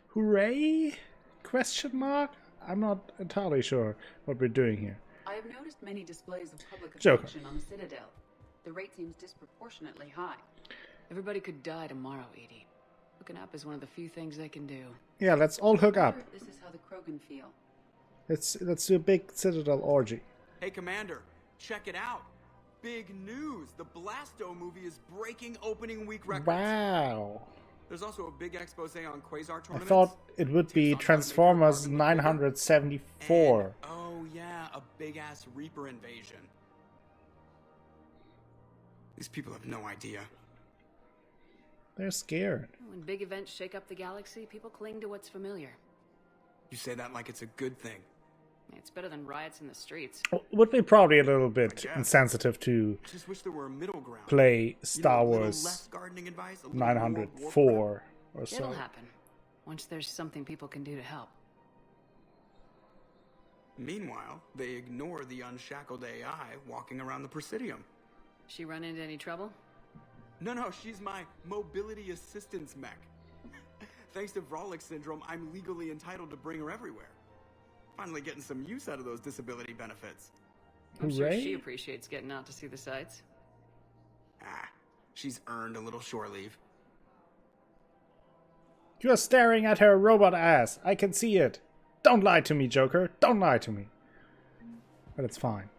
Hooray? Question mark? I'm not entirely sure what we're doing here. I have noticed many displays of public Joker. affection on the Citadel. The rate seems disproportionately high. Everybody could die tomorrow, Edie. Hooking up is one of the few things they can do. Yeah, let's all hook up. This is how the Krogan feel. Let's do a big Citadel orgy. Hey, Commander, check it out. Big news! The Blasto movie is breaking opening week records. Wow. There's also a big expose on Quasar I tournaments. thought it would be Transformers 974. And, oh yeah, a big-ass Reaper invasion. These people have no idea. They're scared. When big events shake up the galaxy, people cling to what's familiar. You say that like it's a good thing. It's better than riots in the streets. Would be probably a little bit insensitive to Just wish there were a middle ground. play Star a little Wars less gardening advice, a little more 904 or so. It'll happen. Once there's something people can do to help. Meanwhile, they ignore the unshackled AI walking around the Presidium. She run into any trouble? No, she's my mobility assistance mech. Thanks to Vrolic syndrome, I'm legally entitled to bring her everywhere. Finally getting some use out of those disability benefits. I'm sure she appreciates getting out to see the sights. She's earned a little shore leave. You're staring at her robot ass. I can see it. Don't lie to me, Joker. Don't lie to me. But it's fine.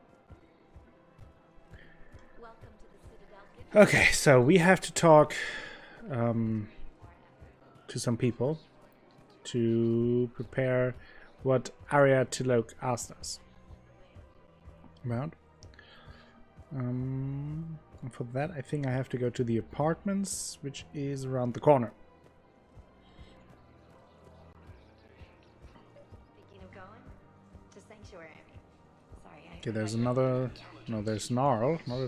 Okay, so we have to talk to some people to prepare what Arya Tilok asked us about. And for that, I think I have to go to the apartments, which is around the corner. Speaking of going to Sanctuary, sorry. Okay, there's another. No, there's Gnarl, not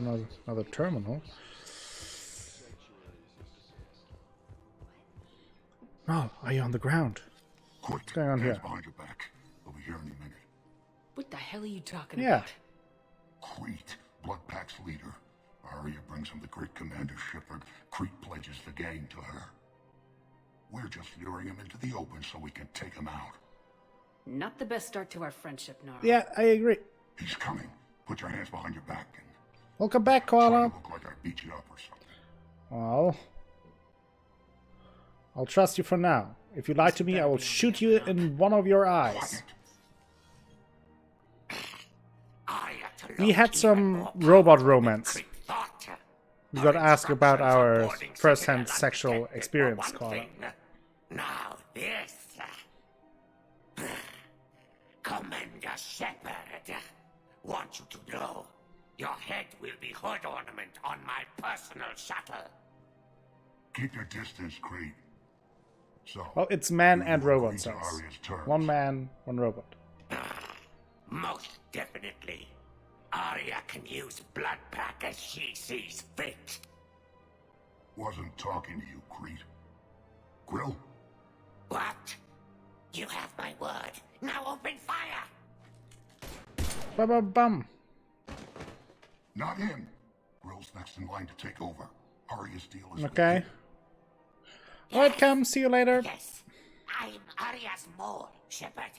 another terminal. Oh, are you on the ground? What's going on here? Behind your back. We'll be here any minute. What the hell are you talking Yeah. about? Crete, Blood Pack's leader. Arya brings him the great Commander Shepard. Crete pledges the gang to her. We're just luring him into the open so we can take him out. Not the best start to our friendship, Nora. Yeah, I agree. He's coming. Put your hands behind your back and Welcome back, Koala. look like I beat you up or something. Well, I'll trust you for now. If you lie to me, I will shoot you in one of your eyes. We had some robot romance. We got to ask about our first-hand sexual experience, Koala. Now this. Commander Shepard, want you to know, your head will be hood ornament on my personal shuttle. Keep your distance, Crete. So, Well, it's man and robot, so Arya's terms. one man, one robot. Most definitely. Arya can use Blood Pack as she sees fit. Wasn't talking to you, Crete. Grill? What? You have my word. Now open fire! Bum. Not him. Grill's next in line to take over. Arya's deal is with Okay. Alright, come. See you later. Yes. I'm Arya's mole, Shepard.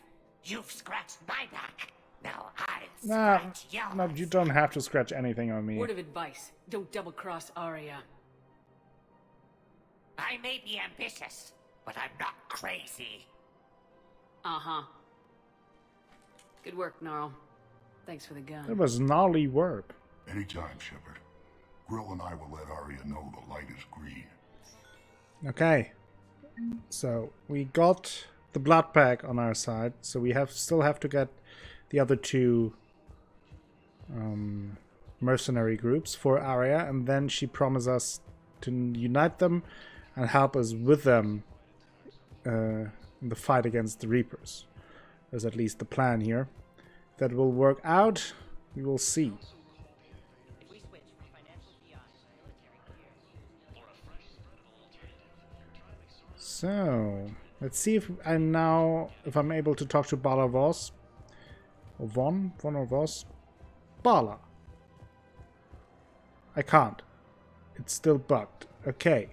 You've scratched my back. Now I'll scratch yours. No, you don't have to scratch anything on me. Word of advice. Don't double-cross Arya. I may be ambitious, but I'm not crazy. Uh-huh. Good work, Gnarl. Thanks for the gun. It was gnarly work. Anytime, Shepard. Grill and I will let Arya know the light is green. Okay. So, we got the blood pack on our side, so we still have to get the other two mercenary groups for Arya, and then she promised us to unite them and help us with them in the fight against the Reapers. There's at least the plan here. If that will work out, we will see. So, let's see if I'm able to talk to Bala Voss. Or Von or Voss. Bala. I can't. It's still bugged. Okay.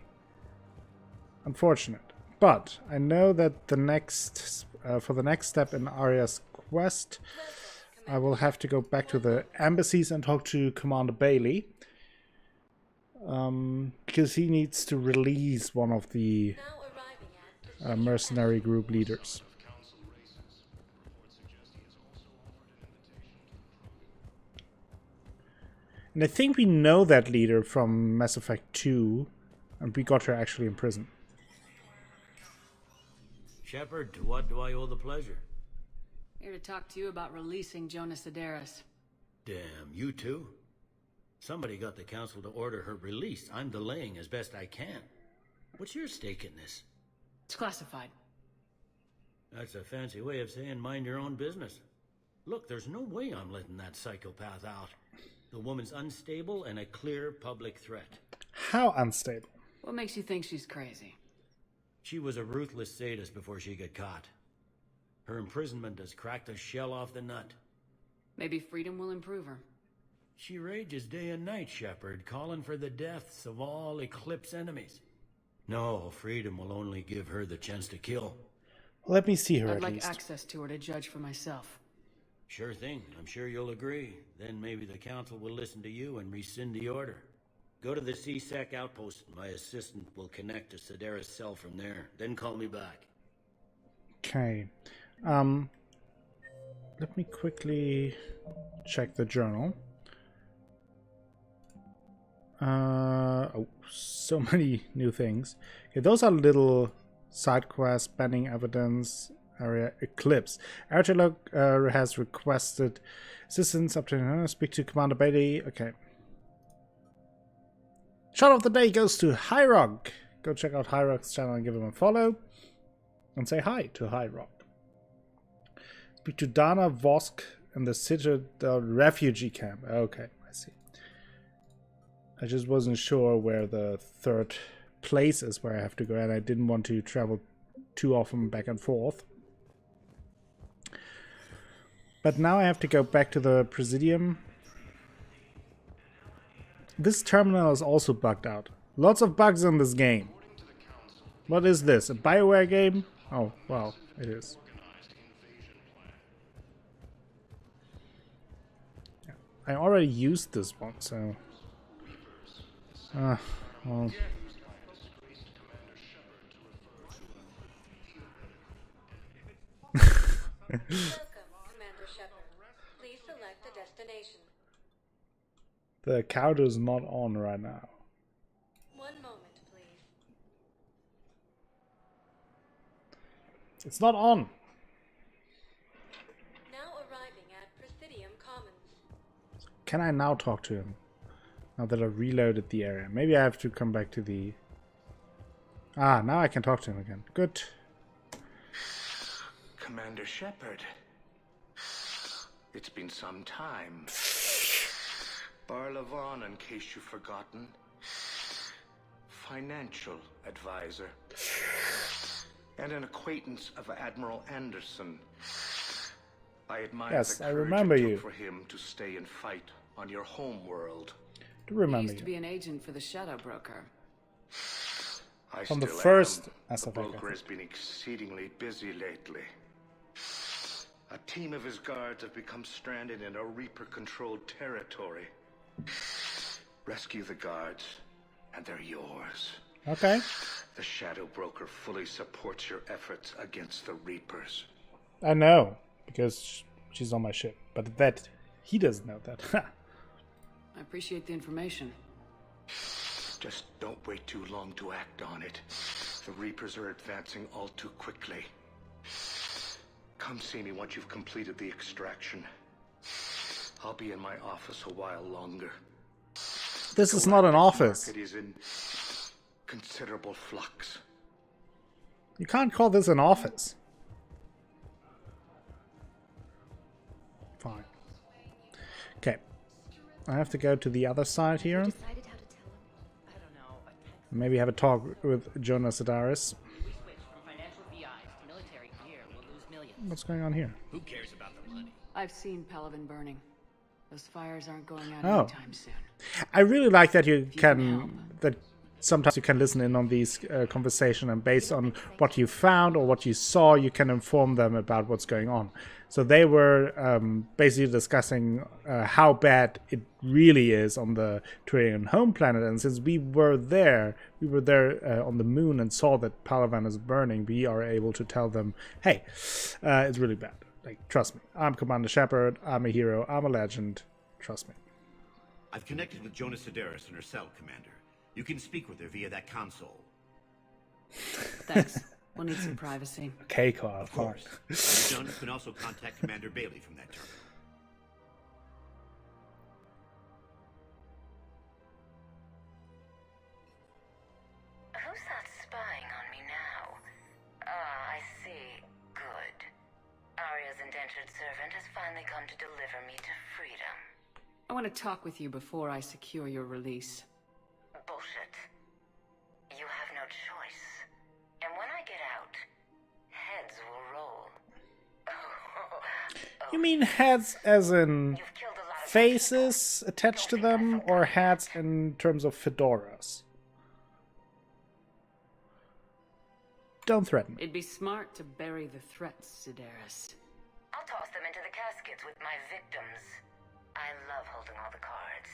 Unfortunate. But I know that the next for the next step in Arya's quest, I will have to go back to the embassies and talk to Commander Bailey. Because he needs to release one of the mercenary group leaders. And I think we know that leader from Mass Effect 2, and we got her actually in prison. Shepard, to what do I owe the pleasure? Here to talk to you about releasing Jonas Sedaris. Damn, you too? Somebody got the council to order her release. I'm delaying as best I can. What's your stake in this? It's classified. That's a fancy way of saying mind your own business. Look, there's no way I'm letting that psychopath out. The woman's unstable and a clear public threat. How unstable? What makes you think she's crazy? She was a ruthless sadist before she got caught. Her imprisonment has cracked a shell off the nut. Maybe freedom will improve her. She rages day and night, Shepard, calling for the deaths of all Eclipse enemies. No, freedom will only give her the chance to kill. Let me see her I'd at like least. access to her to judge for myself. Sure thing. I'm sure you'll agree. Then maybe the council will listen to you and rescind the order. Go to the CSEC outpost. My assistant will connect to Sedaris' cell from there. Then call me back. Okay. Let me quickly check the journal. Oh, so many new things. Okay, those are little side quests, banning evidence, area Eclipse. Artilog has requested assistance up to speak to Commander Bailey. Okay. Shot of the day goes to Hyrog. Go check out Hyrog's channel and give him a follow. And say hi to Hyrog. Speak to Dana Vosk in the Citadel refugee camp. Okay, I see. I just wasn't sure where the third place is where I have to go, and I didn't want to travel too often back and forth. But now I have to go back to the Presidium. This terminal is also bugged out. Lots of bugs in this game. What is this? A BioWare game? Oh, well, it is. Yeah, I already used this one, so... well... Welcome, Commander Shepard. Please select a destination. The counter is not on right now. One moment, please. It's not on. Now arriving at Presidium Commons. Can I now talk to him? Now that I've reloaded the area. Maybe I have to come back to the... Ah, now I can talk to him again. Good. Commander Shepard. It's been some time. Barlavon, in case you've forgotten. Financial advisor. And an acquaintance of Admiral Anderson. I admire Yes, the I courage remember it took you. for him to stay and fight on your home world. Do He remember used to you. be an agent for the Shadow Broker. From the still first am. Mass The Effect. broker has been exceedingly busy lately. A team of his guards have become stranded in a Reaper-controlled territory. Rescue the guards, and they're yours. Okay. The Shadow Broker fully supports your efforts against the Reapers. I know, because she's on my ship. But that he doesn't know that. I appreciate the information. Just don't wait too long to act on it. The Reapers are advancing all too quickly. Come see me once you've completed the extraction. I'll be in my office a while longer. This is not an office. It is in considerable flux. You can't call this an office. Fine. Okay. I have to go to the other side here. Maybe have a talk with Jonas Sedaris. What's going on here? Who cares about the money? I've seen Palaven burning. Those fires aren't going out Oh. anytime soon. I really like that you can that sometimes you can listen in on these conversations, and based on what you found or what you saw, you can inform them about what's going on. So they were basically discussing how bad it really is on the Prothean home planet, and since we were there on the moon and saw that Palaven is burning, we are able to tell them, hey, it's really bad. Like, trust me, I'm Commander Shepard, I'm a hero, I'm a legend, trust me. I've connected with Jonas Sedaris in her cell, Commander. You can speak with her via that console. Thanks. We'll need some privacy. Okay, Carl. Of course. When you're done, you can also contact Commander Bailey from that terminal. Who's that spying on me now? Ah, I see. Good. Arya's indentured servant has finally come to deliver me to freedom. I want to talk with you before I secure your release. Bullshit. You have no choice. And when I get out, heads will roll. You mean heads as in faces attached to them, or heads in terms of fedoras? Don't threaten me. It'd be smart to bury the threats, Sedaris. I'll toss them into the caskets with my victims. I love holding all the cards.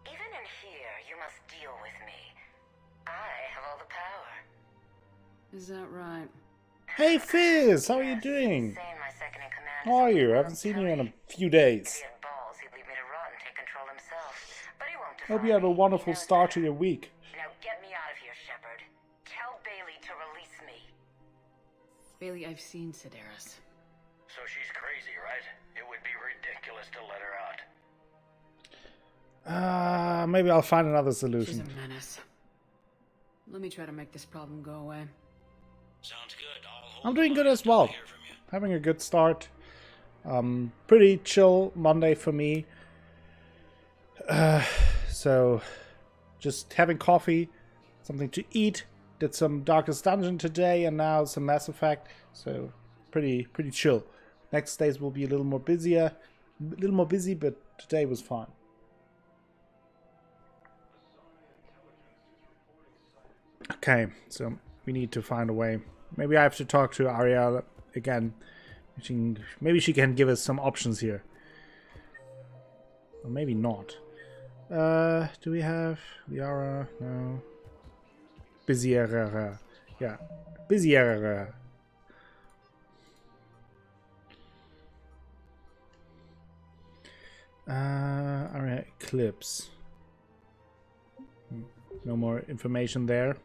Even in here, you must deal with me. I have all the power. Is that right? Hey Fizz, how are you doing? How are you? I haven't seen you in a few days. Hope you had a wonderful start to your week. Now get me out of here, Shepard. Tell Bailey to release me. Bailey, I've seen Sedaris. So she's crazy, right? It would be ridiculous to let her out. Maybe I'll find another She's solution. a menace. Let me try to make this problem go away. Sounds good. I'm doing good as well. Having a good start. Pretty chill Monday for me. So just having coffee, something to eat. Did some Darkest Dungeon today, and now some Mass Effect. So pretty chill. Next days will be a little more busy, but today was fun. Okay, so we need to find a way. Maybe I have to talk to Arya again. Maybe she can give us some options here. Or maybe not. Do we have Liara? No. Busier. Yeah. Busier. Arya Eclipse. No more information there.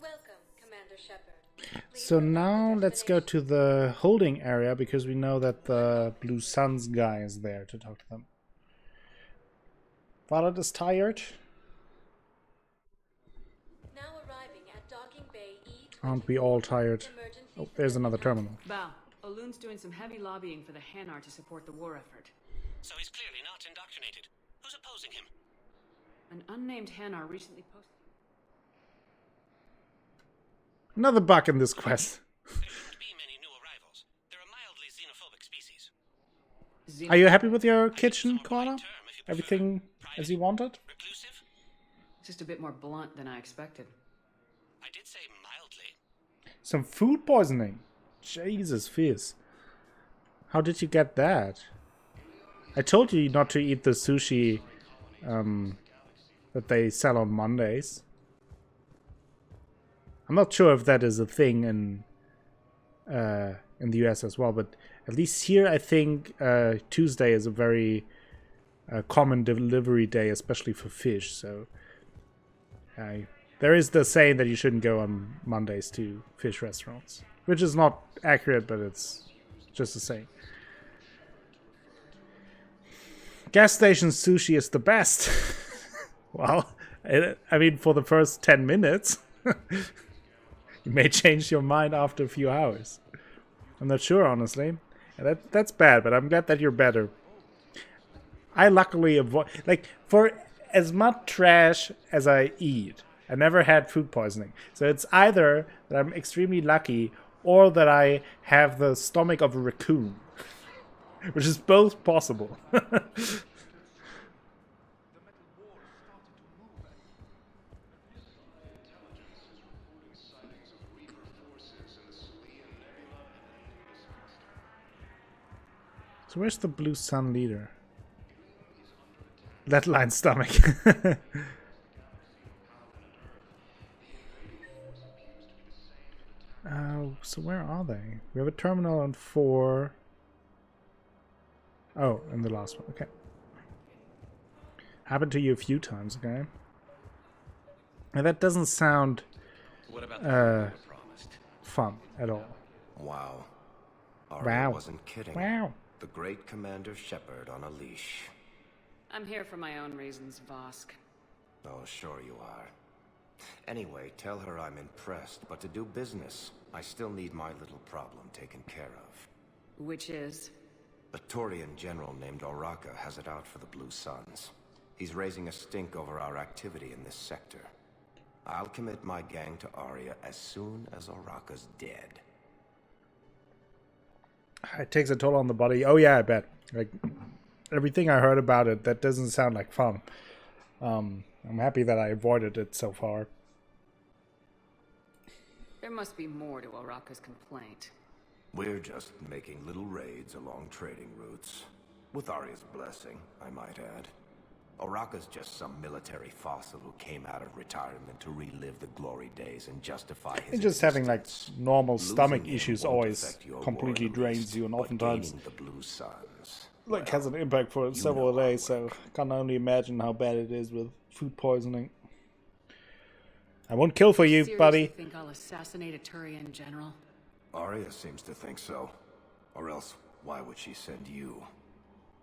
Welcome, Commander Shepard. So now let's go to the holding area, because we know that the Blue Suns guy is there to talk to them. Violet is tired. Now arriving at docking bay E. Aren't we all tired? Oh, there's another terminal. Val, Olun's doing some heavy lobbying for the Hanar to support the war effort. So he's clearly not indoctrinated. Who's opposing him? An unnamed Hanar recently posted. Another bug in this quest. Are you happy with your kitchen, Koala? Everything as you wanted? Just a bit more blunt than I expected. I did say mildly. Some food poisoning. Jesus, fierce. How did you get that? I told you not to eat the sushi that they sell on Mondays. I'm not sure if that is a thing in the US as well, but at least here I think Tuesday is a very common delivery day, especially for fish. So there is the saying that you shouldn't go on Mondays to fish restaurants, which is not accurate, but it's just a saying. Gas station sushi is the best. Well, I mean, for the first 10 minutes. You may change your mind after a few hours. I'm not sure, honestly. That's bad, but I'm glad that you're better. I luckily avoid... Like, for as much trash as I eat, I never had food poisoning. So it's either that I'm extremely lucky or that I have the stomach of a raccoon. Which is both possible. So where's the Blue Sun leader? That line stomach. So where are they? We have a terminal on 4. Oh, and the last one. Okay. Happened to you a few times, okay? And that doesn't sound fun at all. Wow. Wow. Wasn't kidding. Wow. The great Commander Shepard on a leash. I'm here for my own reasons, Vosk. Oh, sure you are. Anyway, tell her I'm impressed, but to do business, I still need my little problem taken care of. Which is? A Prothean general named Oraka has it out for the Blue Suns. He's raising a stink over our activity in this sector. I'll commit my gang to Arya as soon as Oraka's dead. It takes a toll on the body. Oh yeah, I bet. Like everything I heard about it, that doesn't sound like fun. I'm happy that I avoided it so far. There must be more to Oraka's complaint. We're just making little raids along trading routes. With Arya's blessing, I might add. Oraka's just some military fossil who came out of retirement to relive the glory days and justify his And just having like normal stomach Losing him issues won't always affect your completely war, at drains least, you, and but oftentimes gaining the Blue Suns, like has an impact for several days. So I can only imagine how bad it is with food poisoning. I won't kill for you, buddy. You think I'll assassinate a Turian general? Arya seems to think so. Or else, why would she send you?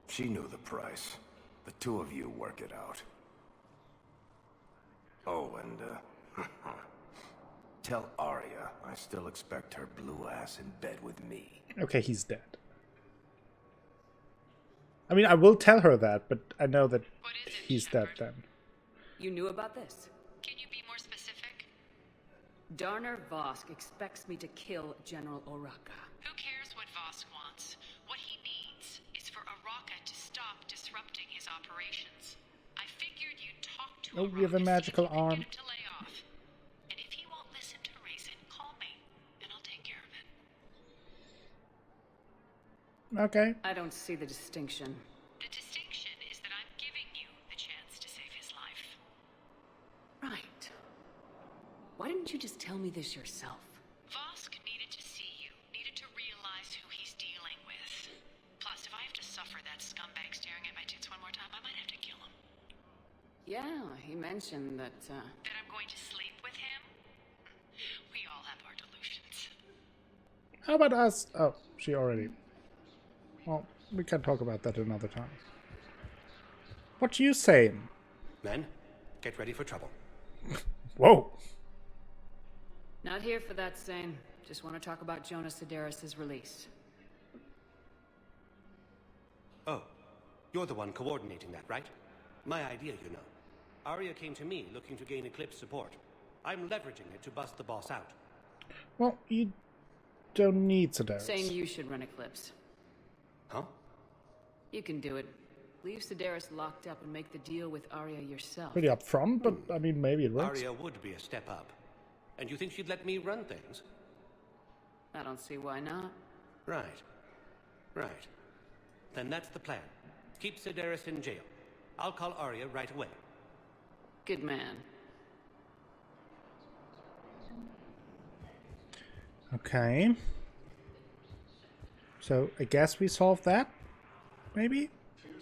She knew the price. The two of you work it out. Oh, and, tell Arya I still expect her blue ass in bed with me. Okay, he's dead. I mean, I will tell her that, but I know that he's dead then. You knew about this? Can you be more specific? Darner Vosk expects me to kill General Oraka. Who cares what Vosk wants? What he needs is for Oraka to stop disrupting his operations. I figured you'd talk to Oh, we have a magical arm. him to lay off. And if he won't listen to reason, call me, and I'll take care of it. Okay. I don't see the distinction. The distinction is that I'm giving you the chance to save his life. Right. Why didn't you just tell me this yourself? Vosk needed to see you, needed to realize who he's dealing with. Plus, if I have to suffer that scumbag staring at my tits one more time, I might have to kill him. Yeah, he mentioned that, That I'm going to sleep with him? We all have our delusions. How about us? Oh, she already... Well, we can talk about that another time. What you saying? Men, get ready for trouble. Whoa. not here for that, Sane. Just want to talk about Jonas Sedaris' release. Oh, you're the one coordinating that, right? My idea, you know. Arya came to me looking to gain Eclipse support. I'm leveraging it to bust the boss out. Well, you don't need Sedaris. Saying you should run Eclipse. Huh? You can do it. Leave Sedaris locked up and make the deal with Arya yourself. Pretty upfront, but I mean, maybe it works. Arya would be a step up. And you think she'd let me run things? I don't see why not. Right. Right. Then that's the plan. Keep Sedaris in jail. I'll call Arya right away. Good man. Okay. So, I guess we solved that? Maybe?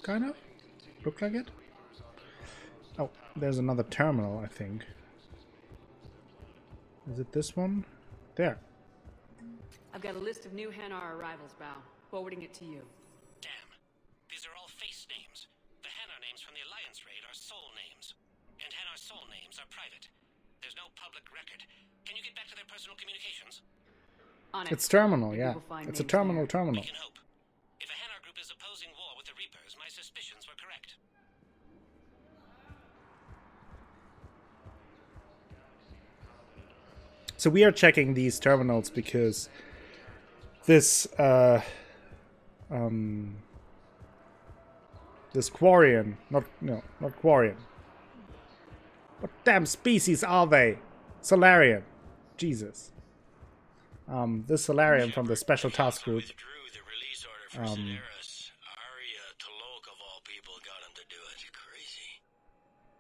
Kind of? Look like it? Oh, there's another terminal, I think. Is it this one? There. I've got a list of new Hanar arrivals, Bao. Forwarding it to you. Damn. These are all face names. The Hanar names from the Alliance raid are soul names. And Hanar soul names are private. There's no public record. Can you get back to their personal communications? On it. It's terminal, yeah. It's a terminal terminal. We can hope. If a Hanar group is opposing war with the Reapers, my suspicions were correct. So we are checking these terminals because this this Quarian, not Quarian. What damn species are they? Solarian. Jesus. This Solarian from the Special Task Group.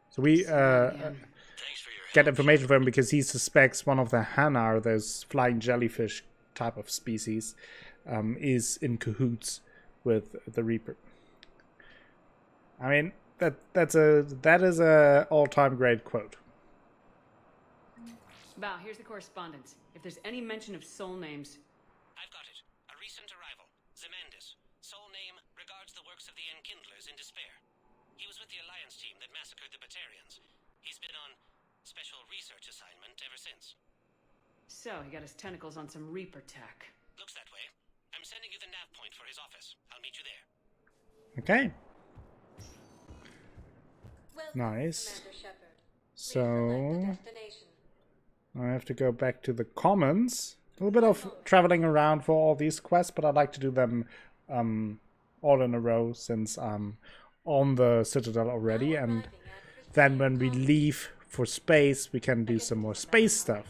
So we get information from him because he suspects one of the Hanar, those flying jellyfish type of species, is in cahoots with the Reaper. I mean, that is a all-time great quote. Bao, here's the correspondence. If there's any mention of soul names... I've got it. A recent arrival. Zemandis. Soul name regards the works of the Enkindlers in despair. He was with the Alliance team that massacred the Batarians. He's been on special research assignment ever since. So, he got his tentacles on some Reaper tech. Looks that way. I'm sending you the nav point for his office. I'll meet you there. Okay. Welcome, Nice. Commander Shepard. So Destination. I have to go back to the commons. A little bit of traveling around for all these quests, but I'd like to do them all in a row since I'm on the Citadel already, and then when we leave for space, we can do some more space stuff.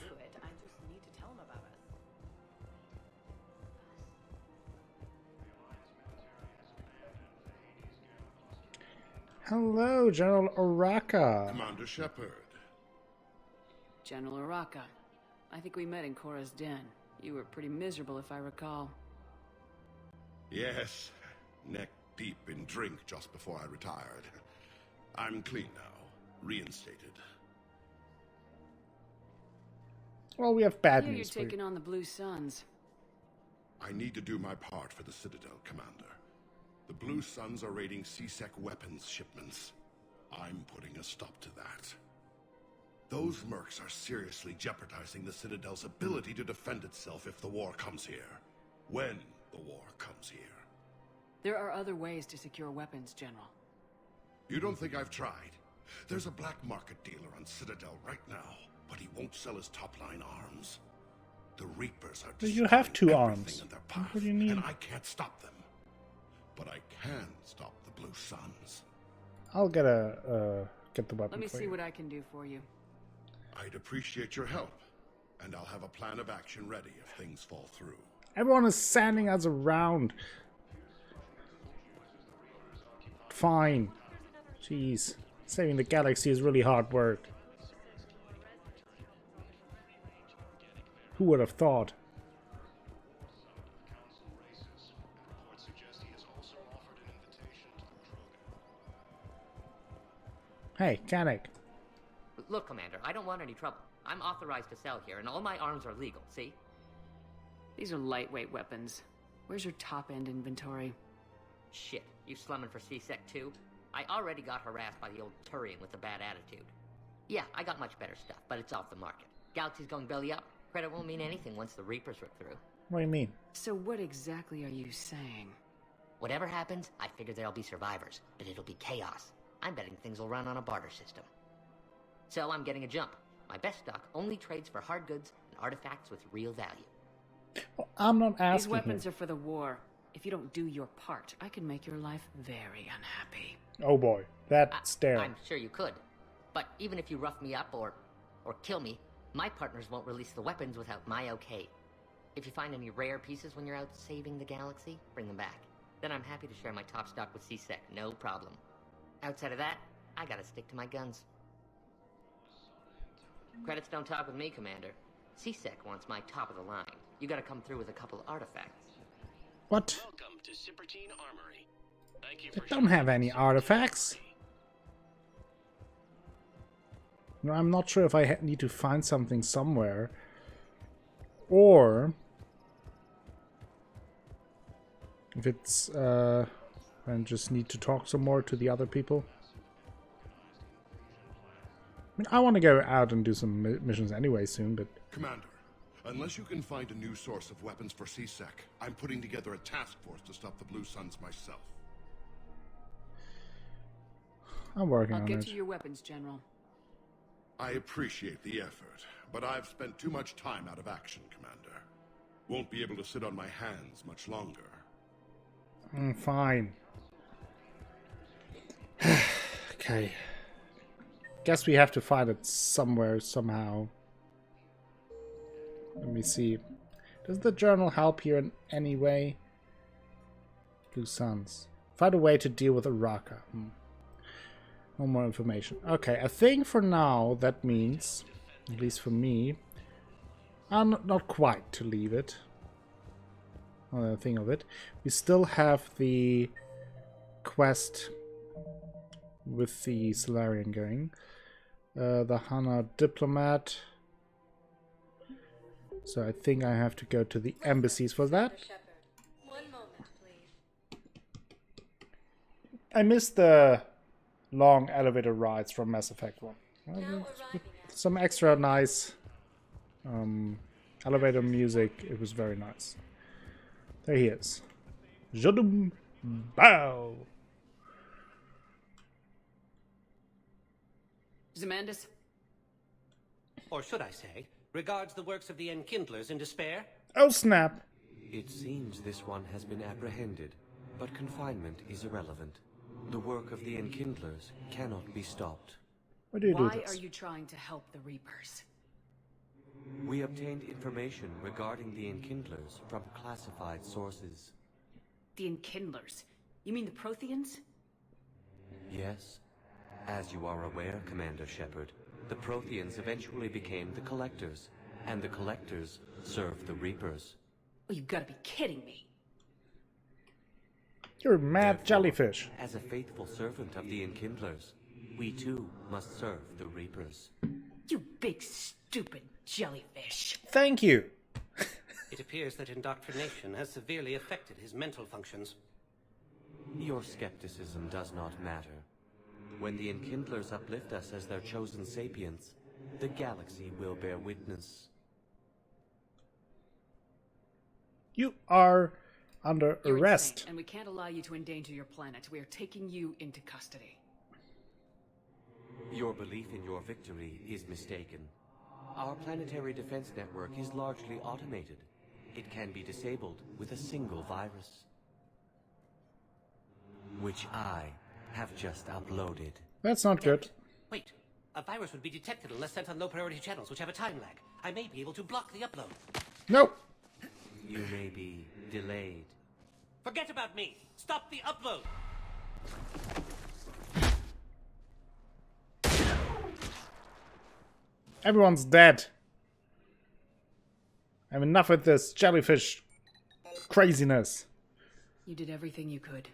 Hello, General Oraka. Commander Shepard. General Oraka. I think we met in Korra's den. You were pretty miserable, if I recall. Yes, neck deep in drink just before I retired. I'm clean now, reinstated. Well, we have bad Here news you're taking on the Blue Suns. I need to do my part for the Citadel, Commander. The Blue Suns are raiding C-Sec weapons shipments. I'm putting a stop to that. Those mercs are seriously jeopardizing the Citadel's ability to defend itself if the war comes here. When the war comes here. There are other ways to secure weapons, General. You don't think I've tried? There's a black market dealer on Citadel right now, but he won't sell his top-line arms. The Reapers are You have two arms. in their path, What do you need? and I can't stop them. But I can stop the Blue Suns. I'll get the weapon. Let me for see you. what I can do for you. I'd appreciate your help, and I'll have a plan of action ready if things fall through. Everyone is sending us around. Fine. Jeez. Saving the galaxy is really hard work. Who would have thought? Hey, Kanik. Look, Commander, I don't want any trouble. I'm authorized to sell here, and all my arms are legal, see? These are lightweight weapons. Where's your top-end inventory? Shit, you slumming for C-Sec too? I already got harassed by the old Turian with a bad attitude. Yeah, I got much better stuff, but it's off the market. Galaxy's going belly up. Credit won't mean anything once the Reapers rip through. What do you mean? So what exactly are you saying? Whatever happens, I figure there'll be survivors, but it'll be chaos. I'm betting things will run on a barter system. So I'm getting a jump. My best stock only trades for hard goods, and artifacts with real value. Well, I'm not These asking weapons you. are for the war. If you don't do your part, I can make your life very unhappy. Oh boy, that stare. I'm sure you could. But even if you rough me up or kill me, my partners won't release the weapons without my okay. If you find any rare pieces when you're out saving the galaxy, bring them back. Then I'm happy to share my top stock with C-Sec, no problem. Outside of that, I gotta stick to my guns. Credits don't talk with me, Commander. C-Sec wants my top of the line. You gotta come through with a couple artifacts. What? Welcome to Cypertine Armory. Thank you They for don't have any artifacts. No, I'm not sure if I need to find something somewhere. Or if it's I just need to talk some more to the other people. I mean, I want to go out and do some missions anyway soon, but... Commander, unless you can find a new source of weapons for C-Sec, I'm putting together a task force to stop the Blue Suns myself. I'm working I'll on get it. to your weapons, General. I appreciate the effort, but I've spent too much time out of action, Commander. Won't be able to sit on my hands much longer. Fine. Okay. Guess we have to find it somewhere, somehow. Let me see. Does the journal help here in any way? Blue Suns. Find a way to deal with Araka. No more information. Okay, I think for now that means, at least for me, I'm not quite to leave it. Another thing of it. We still have the quest with the Solarian going. The Hana diplomat. So I think I have to go to the embassies for that. One moment, please. I missed the long elevator rides from Mass Effect 1. Some extra nice elevator music. It was very nice. There he is. Jodum Bow. Zemandis? Or should I say, regards the works of the Enkindlers in despair? Oh snap! It seems this one has been apprehended, but confinement is irrelevant. The work of the Enkindlers cannot be stopped. Why do you do Why this? are you trying to help the Reapers? We obtained information regarding the Enkindlers from classified sources. The Enkindlers? You mean the Protheans? Yes. As you are aware, Commander Shepard, the Protheans eventually became the Collectors, and the Collectors served the Reapers. Oh, you gotta be kidding me. You're a mad jellyfish. As a faithful servant of the Enkindlers, we too must serve the Reapers. You big stupid jellyfish. Thank you. It appears that indoctrination has severely affected his mental functions. Your skepticism does not matter. When the Enkindlers uplift us as their chosen sapients, the galaxy will bear witness. You are under You're arrest. insane, and we can't allow you to endanger your planet. We are taking you into custody. Your belief in your victory is mistaken. Our planetary defense network is largely automated. It can be disabled with a single virus, which I have just uploaded. That's not good. Wait, a virus would be detected unless sent on low-priority channels, which have a time lag. I may be able to block the upload. No. You may be delayed. Forget about me! Stop the upload! Everyone's dead. I have enough with this jellyfish craziness. You did everything you could.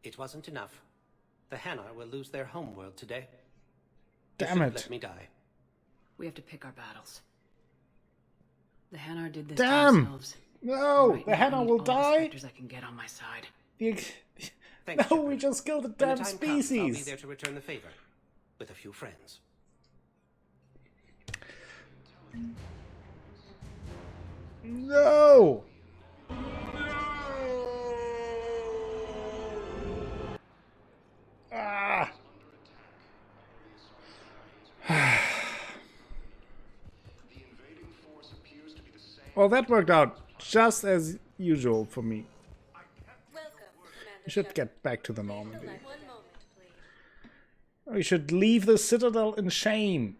It wasn't enough. The Hanar will lose their homeworld today. Damn You it. should let me die. We have to pick our battles. The Hanar did this Damn. to themselves. No, Right the now, I Hanar need will all the die. Spectres I can get on my side. Thanks, No, we just killed the When damn the time comes, I'll be species. there to return the favor. With a few friends. No. Ah. Well, that worked out just as usual for me. We should get back to the Normandy. We should leave the Citadel in shame.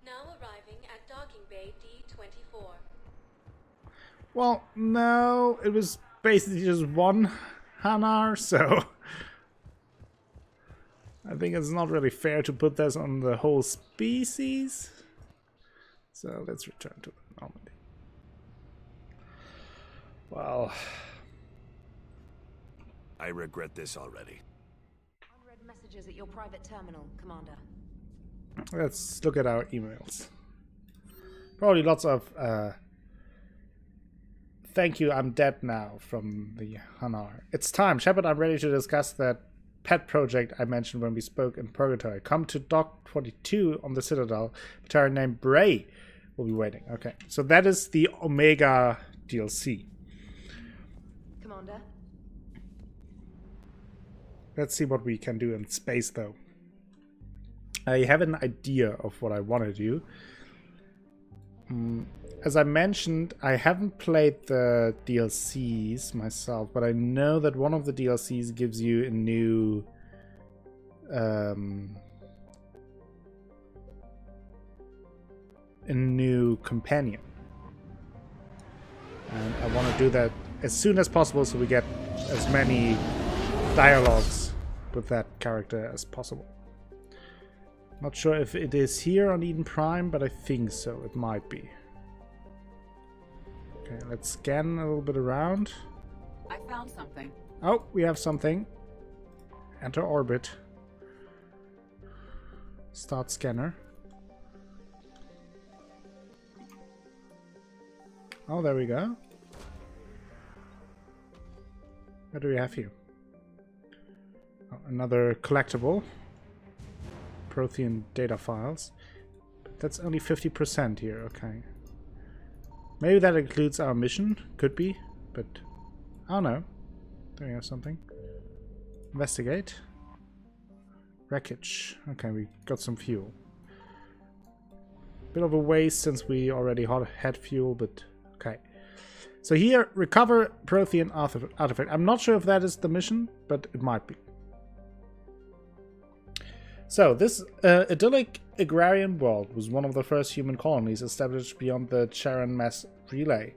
Now arriving at docking bay D-24. Well, no, it was basically just one Hanar, so I think it's not really fair to put this on the whole species. So let's return to the Normandy. Well, I regret this already. Unread messages at your private terminal, Commander. Let's look at our emails. Probably lots of thank you, I'm dead now from the Hanar. It's time. Shepard, I'm ready to discuss that pet project I mentioned when we spoke in Purgatory. Come to Dock 42 on the Citadel. A Terran named Bray will be waiting. Okay, so that is the Omega DLC. Commander? Let's see what we can do in space, though. I have an idea of what I want to do. As I mentioned, I haven't played the DLCs myself, but I know that one of the DLCs gives you a new companion. And I want to do that as soon as possible so we get as many dialogues with that character as possible. Not sure if it is here on Eden Prime, but I think so. It might be. Okay, let's scan a little bit around. I found something. Oh, we have something. Enter orbit. Start scanner. Oh, there we go. What do we have here? Oh, another collectible. Prothean data files. But that's only 50% here, okay. Maybe that includes our mission. Could be, but I don't know. There you have something. Investigate. Wreckage. Okay, we got some fuel. Bit of a waste since we already had fuel, but okay. So here, recover Prothean artifact. I'm not sure if that is the mission, but it might be. So, this idyllic agrarian world was one of the first human colonies established beyond the Charon mass relay.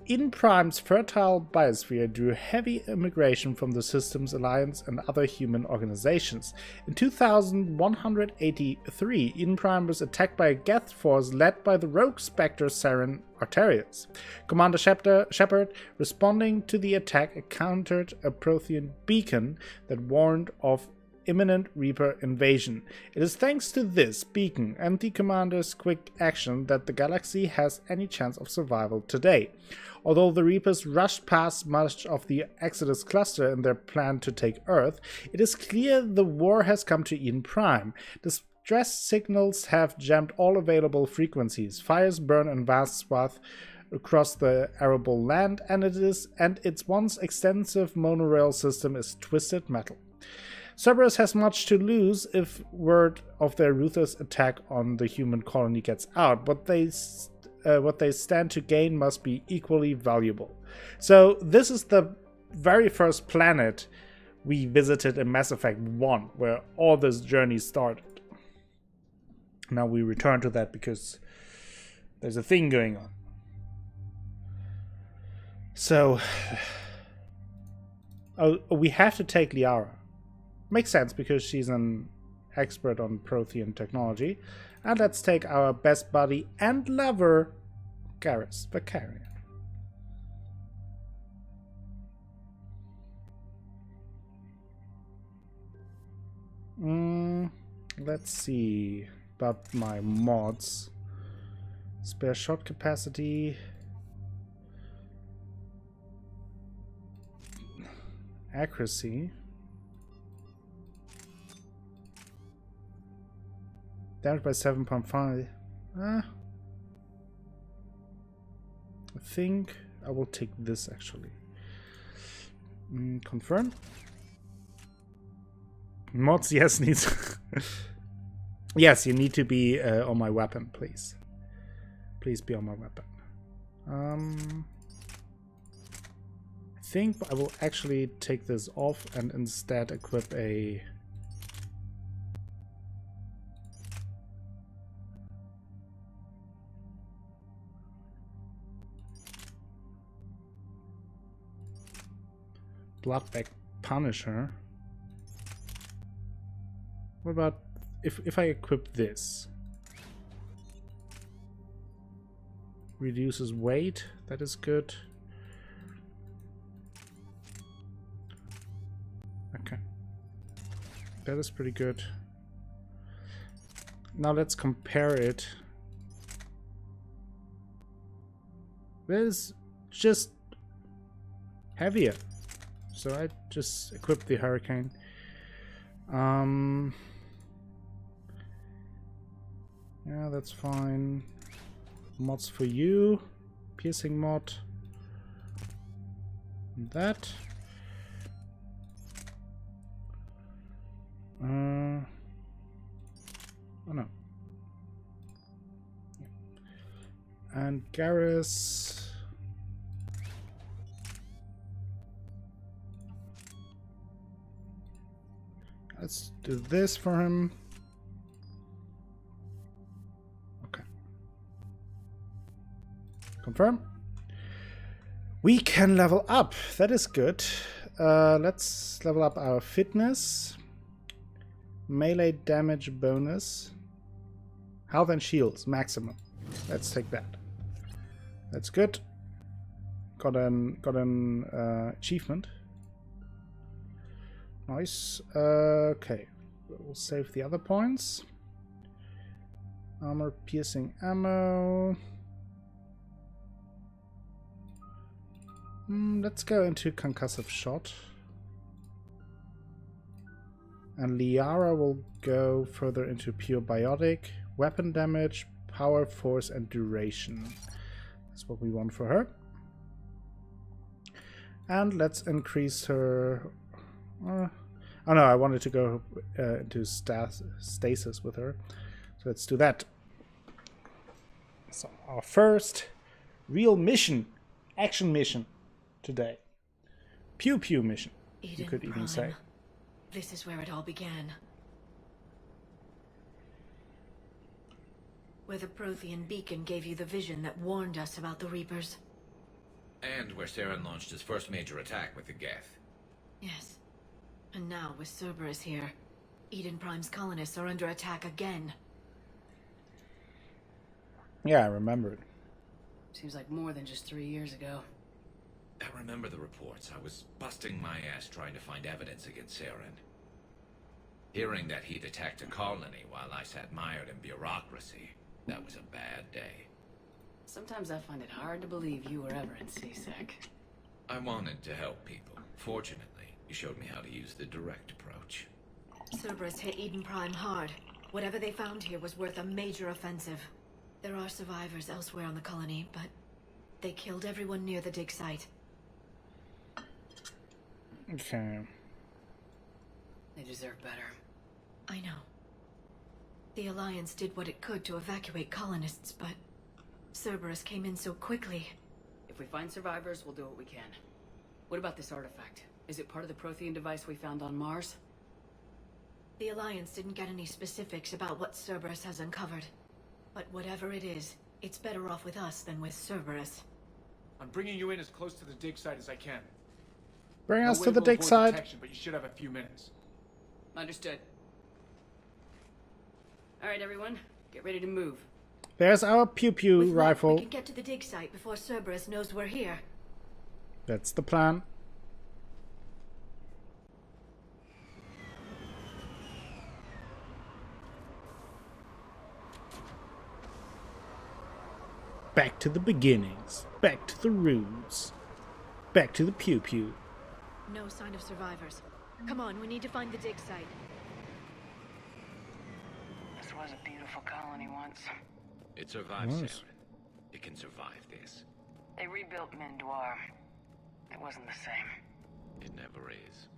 Eden Prime's fertile biosphere drew heavy immigration from the Systems Alliance and other human organizations. In 2183, Eden Prime was attacked by a Geth force led by the rogue Spectre Saren Arterius. Commander Shepard, responding to the attack, encountered a Prothean beacon that warned of imminent Reaper invasion. It is thanks to this beacon and the Commander's quick action that the galaxy has any chance of survival today. Although the Reapers rushed past much of the Exodus cluster in their plan to take Earth, it is clear the war has come to Eden Prime. Distress signals have jammed all available frequencies. Fires burn in vast swaths across the arable land, and its once extensive monorail system is twisted metal. Cerberus has much to lose if word of their ruthless attack on the human colony gets out, but what they stand to gain must be equally valuable. So this is the very first planet we visited in Mass Effect 1, where all this journey started. Now we return to that because there's a thing going on. So we have to take Liara. Makes sense because she's an expert on Prothean technology. And let's take our best buddy and lover, Garrus Vakarian. Let's see about my mods. Spare shot capacity. Accuracy. Damage by 7.5. I think I will take this actually. Confirm. Mods, yes, needs. Yes, you need to be on my weapon, please. Please be on my weapon. I think I will actually take this off and instead equip a... Bloodback Punisher. What about if I equip this? Reduces weight, that is good. Okay. That is pretty good. Now let's compare it. This is just heavier. So I just equipped the Hurricane. Yeah, that's fine. Mods for you. Piercing mod. That. Oh no. And Garrus. Let's do this for him. Okay. Confirm. We can level up. That is good. Let's level up our fitness. Melee damage bonus. Health and shields maximum. Let's take that. That's good. Got an achievement. Nice. Okay. We'll save the other points. Armor piercing ammo. Let's go into concussive shot. And Liara will go further into pure biotic. Weapon damage, power, force, and duration. That's what we want for her. And let's increase her... oh no, I wanted to go into stasis with her. So let's do that. So our first real mission, action mission today. Pew pew mission, you could even say. This is where it all began. Where the Prothean beacon gave you the vision that warned us about the Reapers. And where Saren launched his first major attack with the Geth. Yes. And now, with Cerberus here, Eden Prime's colonists are under attack again. Yeah, I remember it. Seems like more than just 3 years ago. I remember the reports. I was busting my ass trying to find evidence against Saren. Hearing that he'd attacked a colony while I sat mired in bureaucracy, that was a bad day. Sometimes I find it hard to believe you were ever in CSEC. I wanted to help people. Fortunately, you showed me how to use the direct approach. Cerberus hit Eden Prime hard. Whatever they found here was worth a major offensive. There are survivors elsewhere on the colony, but they killed everyone near the dig site. Okay. They deserve better. I know. The Alliance did what it could to evacuate colonists, but Cerberus came in so quickly. If we find survivors, we'll do what we can. What about this artifact? Is it part of the Prothean device we found on Mars? The Alliance didn't get any specifics about what Cerberus has uncovered. But whatever it is, it's better off with us than with Cerberus. I'm bringing you in as close to the dig site as I can. Bring us to the dig site. But you should have a few minutes. Understood. Alright, everyone. Get ready to move. There's our pew-pew rifle. We can get to the dig site before Cerberus knows we're here. That's the plan. Back to the beginnings. Back to the roots. Back to the pew-pew. No sign of survivors. Come on, we need to find the dig site. This was a beautiful colony once. It survived, Saren. It can survive this. They rebuilt Mindoir. It wasn't the same. It never is.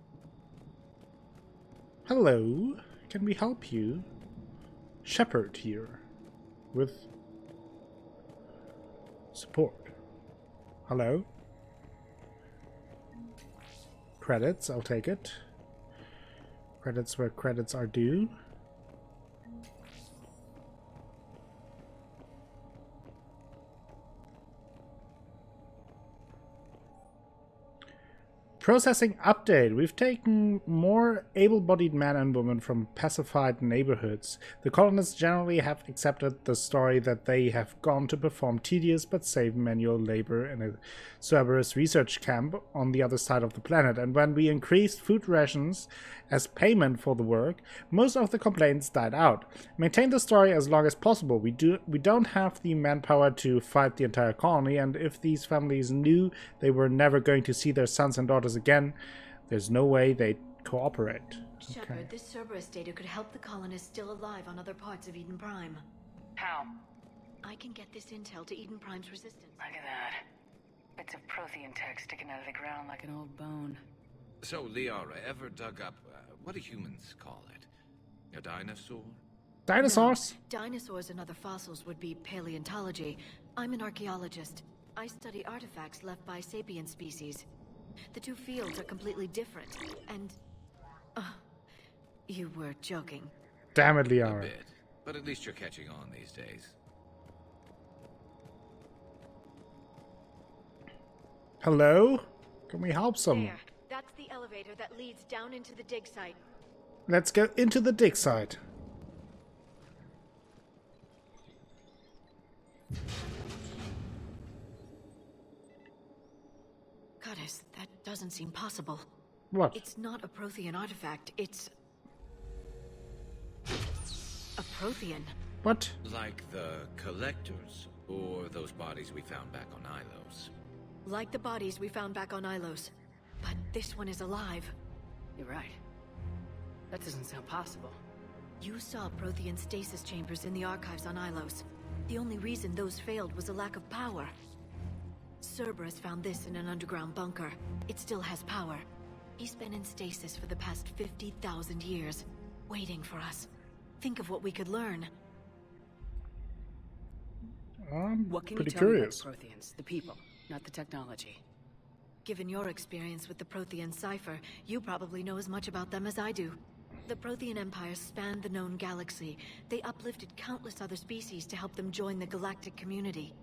Hello. Can we help you? Shepard here. With Support. Hello. Credits, I'll take it. Credits where credits are due. Processing update. We've taken more able-bodied men and women from pacified neighborhoods. The colonists generally have accepted the story that they have gone to perform tedious but safe manual labor in a Cerberus research camp on the other side of the planet. And when we increased food rations as payment for the work, most of the complaints died out. Maintain the story as long as possible. We don't have the manpower to fight the entire colony, and if these families knew they were never going to see their sons and daughters again, there's no way they'd cooperate. Shepard, Okay. this Cerberus data could help the colonists still alive on other parts of Eden Prime. How? I can get this intel to Eden Prime's resistance. Look at that. Bits of Prothean tech sticking out of the ground like an old bone. So, Liara, ever dug up, what do humans call it? A dinosaur? Dinosaurs? No, dinosaurs and other fossils would be paleontology. I'm an archaeologist. I study artifacts left by sapient species. The two fields are completely different, and... you were joking. Damn it, A Liara. bit, but at least you're catching on these days. Hello? Can we help some? There. That's the elevator that leads down into the dig site. Let's go into the dig site. Goddess, that doesn't seem possible. What? It's not a Prothean artifact, it's... a Prothean. What? Like the collectors, or those bodies we found back on Ilos. Like the bodies we found back on Ilos. But this one is alive. You're right. That doesn't sound possible. You saw Prothean stasis chambers in the archives on Ilos. The only reason those failed was a lack of power. Cerberus found this in an underground bunker. It still has power. He's been in stasis for the past 50,000 years, waiting for us. Think of what we could learn. What can pretty you tell curious. me about the Protheans, the people, not the technology? Given your experience with the Prothean cipher, you probably know as much about them as I do. The Prothean Empire spanned the known galaxy. They uplifted countless other species to help them join the galactic community.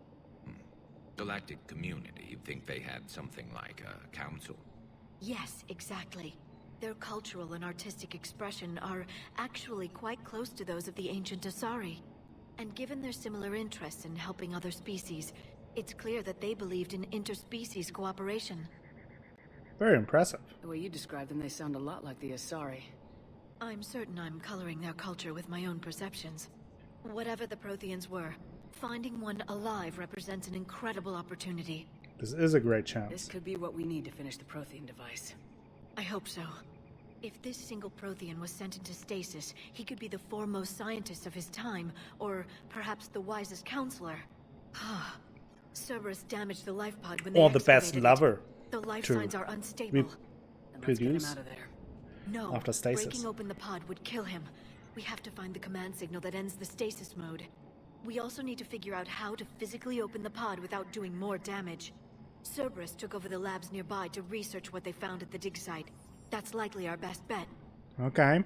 Galactic community, you'd think they had something like a council. Yes, exactly. Their cultural and artistic expression are actually quite close to those of the ancient Asari. And given their similar interests in helping other species, it's clear that they believed in interspecies cooperation. Very impressive. The way you describe them, they sound a lot like the Asari. I'm certain I'm coloring their culture with my own perceptions. Whatever the Protheans were, finding one alive represents an incredible opportunity. This is a great chance. This could be what we need to finish the Prothean device. I hope so. If this single Prothean was sent into stasis, he could be the foremost scientist of his time, or perhaps the wisest counselor. Cerberus damaged the life pod when they Or the best excavated lover. it. The life to signs are unstable. Let's get him produce out of there. No, after stasis. breaking open the pod would kill him. We have to find the command signal that ends the stasis mode. We also need to figure out how to physically open the pod without doing more damage. Cerberus took over the labs nearby to research what they found at the dig site. That's likely our best bet. Okay.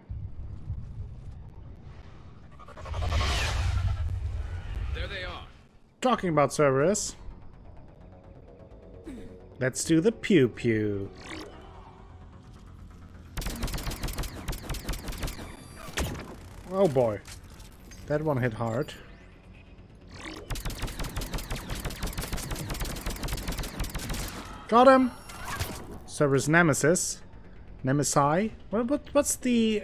There they are. Talking about Cerberus. Let's do the pew pew. Oh boy. That one hit hard. Got him! Cerberus Nemesis. Nemesi? What's the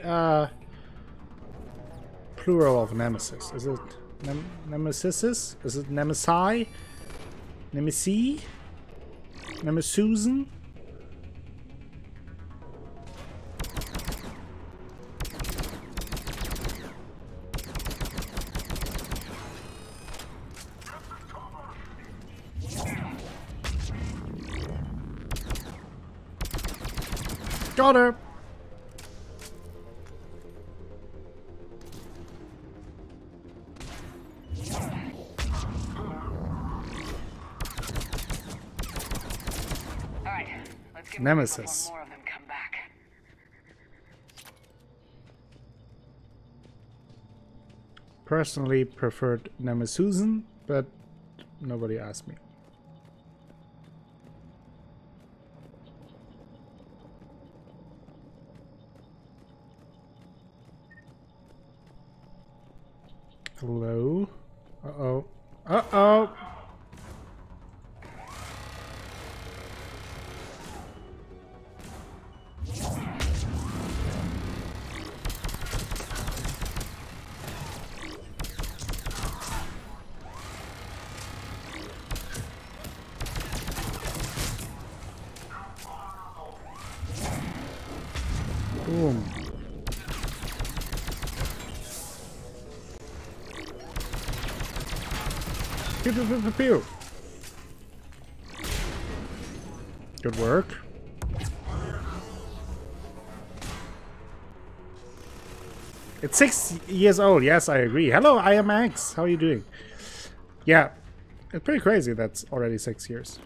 plural of Nemesis? Is it Nemesis? Is it Nemesi? Nemesi? Nemesusan? Got her! Let's get Nemesis. moving before more of them come back. Personally preferred Nemesusan, but nobody asked me. Hello? Uh-oh. Uh-oh! Boom. Pew, pew, pew, pew, pew. Good work. It's 6 years old. Yes, I agree. Hello, I am Max. How are you doing? Yeah, it's pretty crazy. That's already 6 years.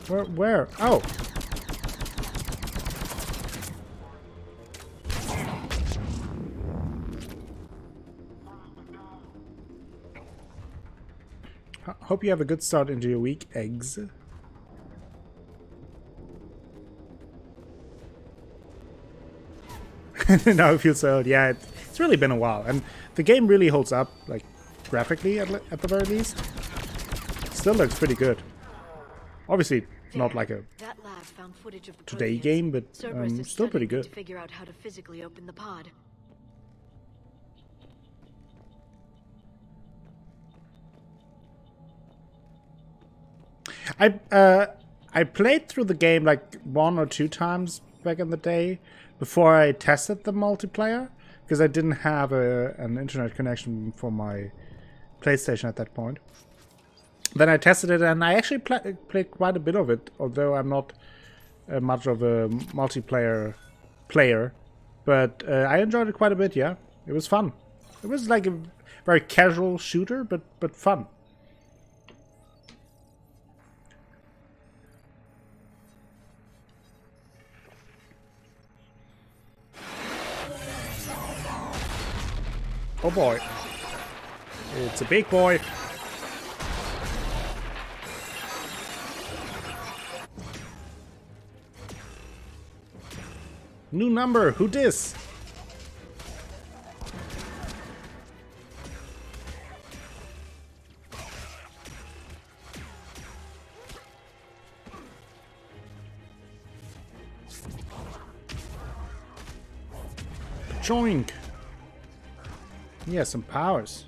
Where? Oh. Hope you have a good start into your week, eggs. Now it feels so old. Yeah, it's really been a while. And the game really holds up, like, graphically at the very least. Still looks pretty good. Obviously, not like a that lab found footage of the today Protheans. game, but Cerberus is still pretty studying good. to figure out how to physically open the pod. I played through the game like 1 or 2 times back in the day before I tested the multiplayer, because I didn't have an internet connection for my PlayStation at that point. Then I tested it, and I actually played quite a bit of it, although I'm not much of a multiplayer player. But I enjoyed it quite a bit, yeah. It was fun. It was like a very casual shooter, but fun. Oh boy. It's a big boy. New number, who dis? Joink. Yeah, some powers.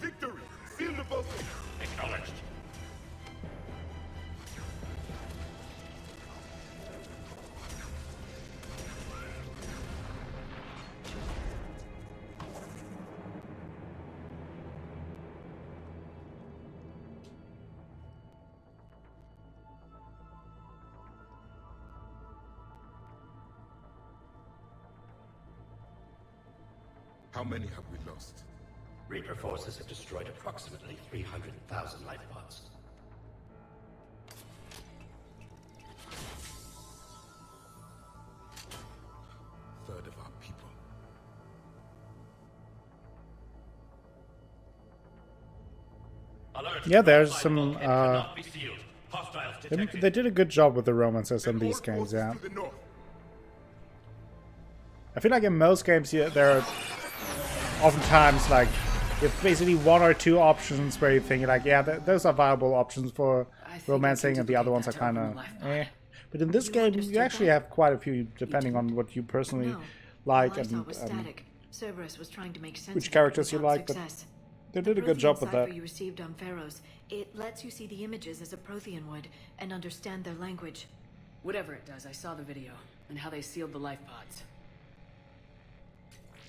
Victory! Seal the boat! Acknowledged. How many have we lost? Reaper forces have destroyed approximately 300,000 life pods. Third of our people. Alert! Yeah, there's some cannot be sealed. Hostiles detected. they did a good job with the romances in these games, yeah. To the north. I feel like in most games there are oftentimes like you have basically 1 or 2 options where you think like, yeah, those are viable options for romancing, and the other ones are kind of eh. But in this game, you actually have quite a few, depending on what you personally like and Cerberus was trying to make sense which characters you like. But they did a good job with that. You received on Pharaohs. It lets you see the images as a Prothean would and understand their language. Whatever it does, I saw the video and how they sealed the life pods.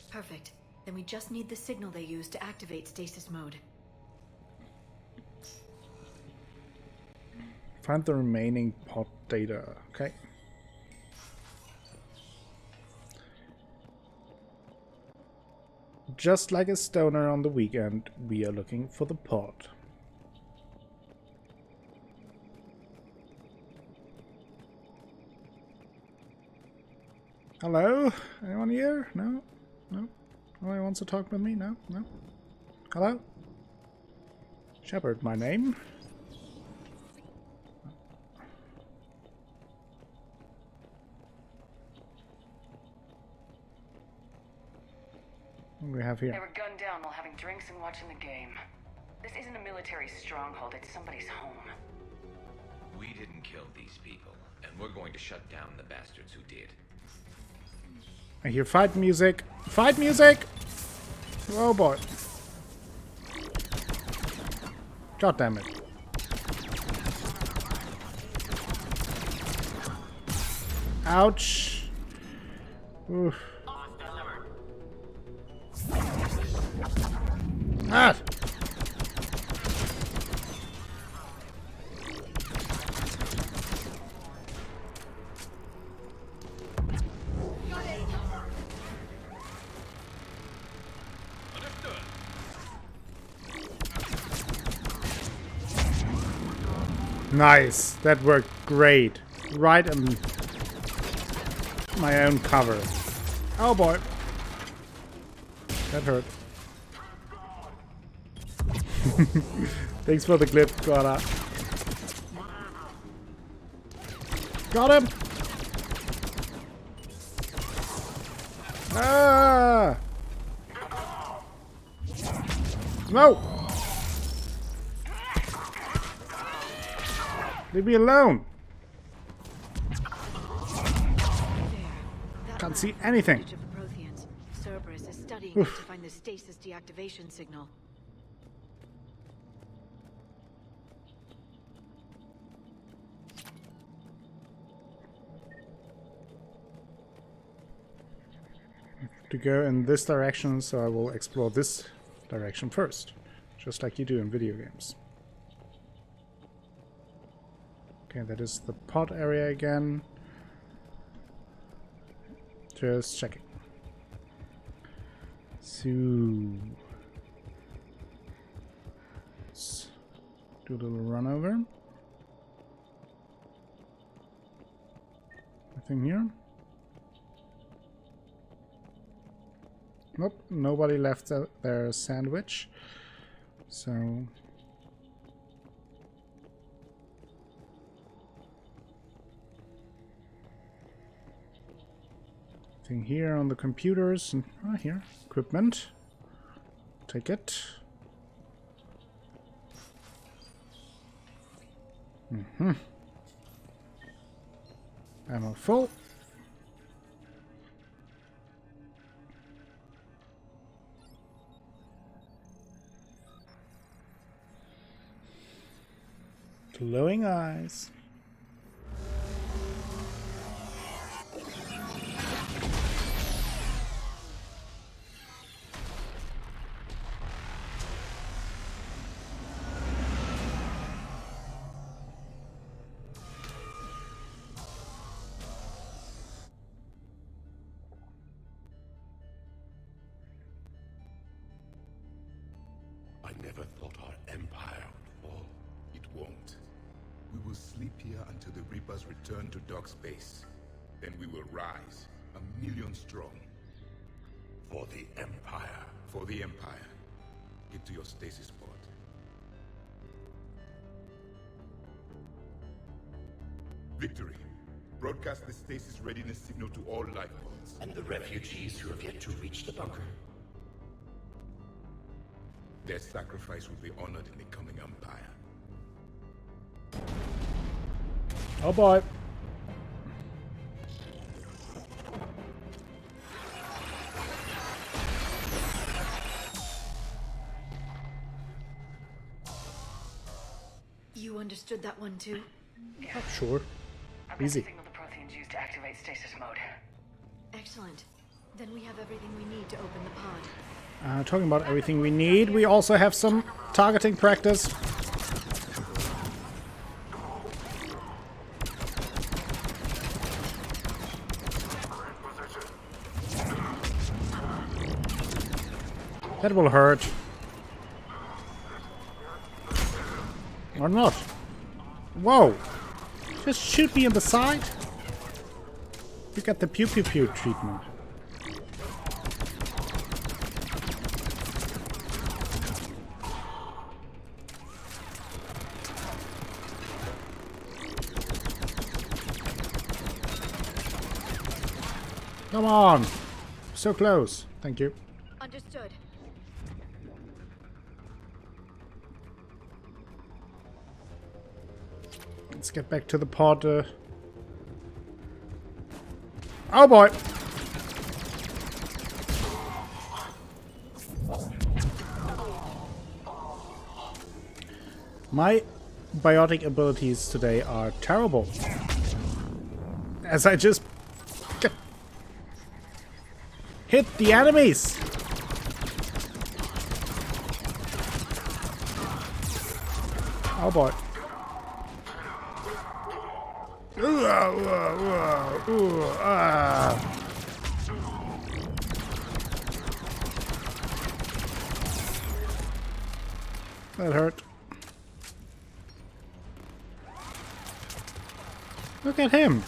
Perfect. Then we just need the signal they use to activate stasis mode. Find the remaining pod data. Okay. Just like a stoner on the weekend, we are looking for the pod. Hello? Anyone here? No? No? Nobody wants to talk with me? No? No? Hello? Shepard, my name? What do we have here? They were gunned down while having drinks and watching the game. This isn't a military stronghold, it's somebody's home. We didn't kill these people, and we're going to shut down the bastards who did. I hear fight music. Fight music! Oh boy. God damn it. Ouch. Oof. Ah! Nice. That worked great. Right in my own cover. Oh boy. That hurt. Thanks for the clip, Cora. Got him! Ah! No! Leave me alone! Can't see anything. Cerberus is studying it to find the stasis deactivation signal. To go in this direction, so I will explore this direction first, just like you do in video games. Okay, that is the pod area again. Just checking. So let's do a little run over. Nothing here. Nope, nobody left their sandwich. So thing here on the computers and here, equipment. Take it. Ammo full. Glowing eyes. I never thought our empire would fall. It won't. We will sleep here until the Reapers return to dark space. Then we will rise, 1,000,000 strong. For the Empire. For the Empire. Get to your stasis pod. Victory. Broadcast the stasis readiness signal to all life pods. And the refugees who have yet to reach the bunker. Their sacrifice will be honored in the coming Empire. Oh boy. You understood that one too? Oh, sure. Easy. Signal the Protheans used to activate stasis mode. Excellent. Then we have everything we need to open the pod. Talking about everything we need, we also have some targeting practice. That will hurt. Or not. Whoa! Just shoot me in the side? You got the pew pew pew treatment. Come on! So close. Thank you. Understood. Let's get back to the pod. Oh boy! My biotic abilities today are terrible. As I just hit the enemies! Oh boy. That hurt. Look at him.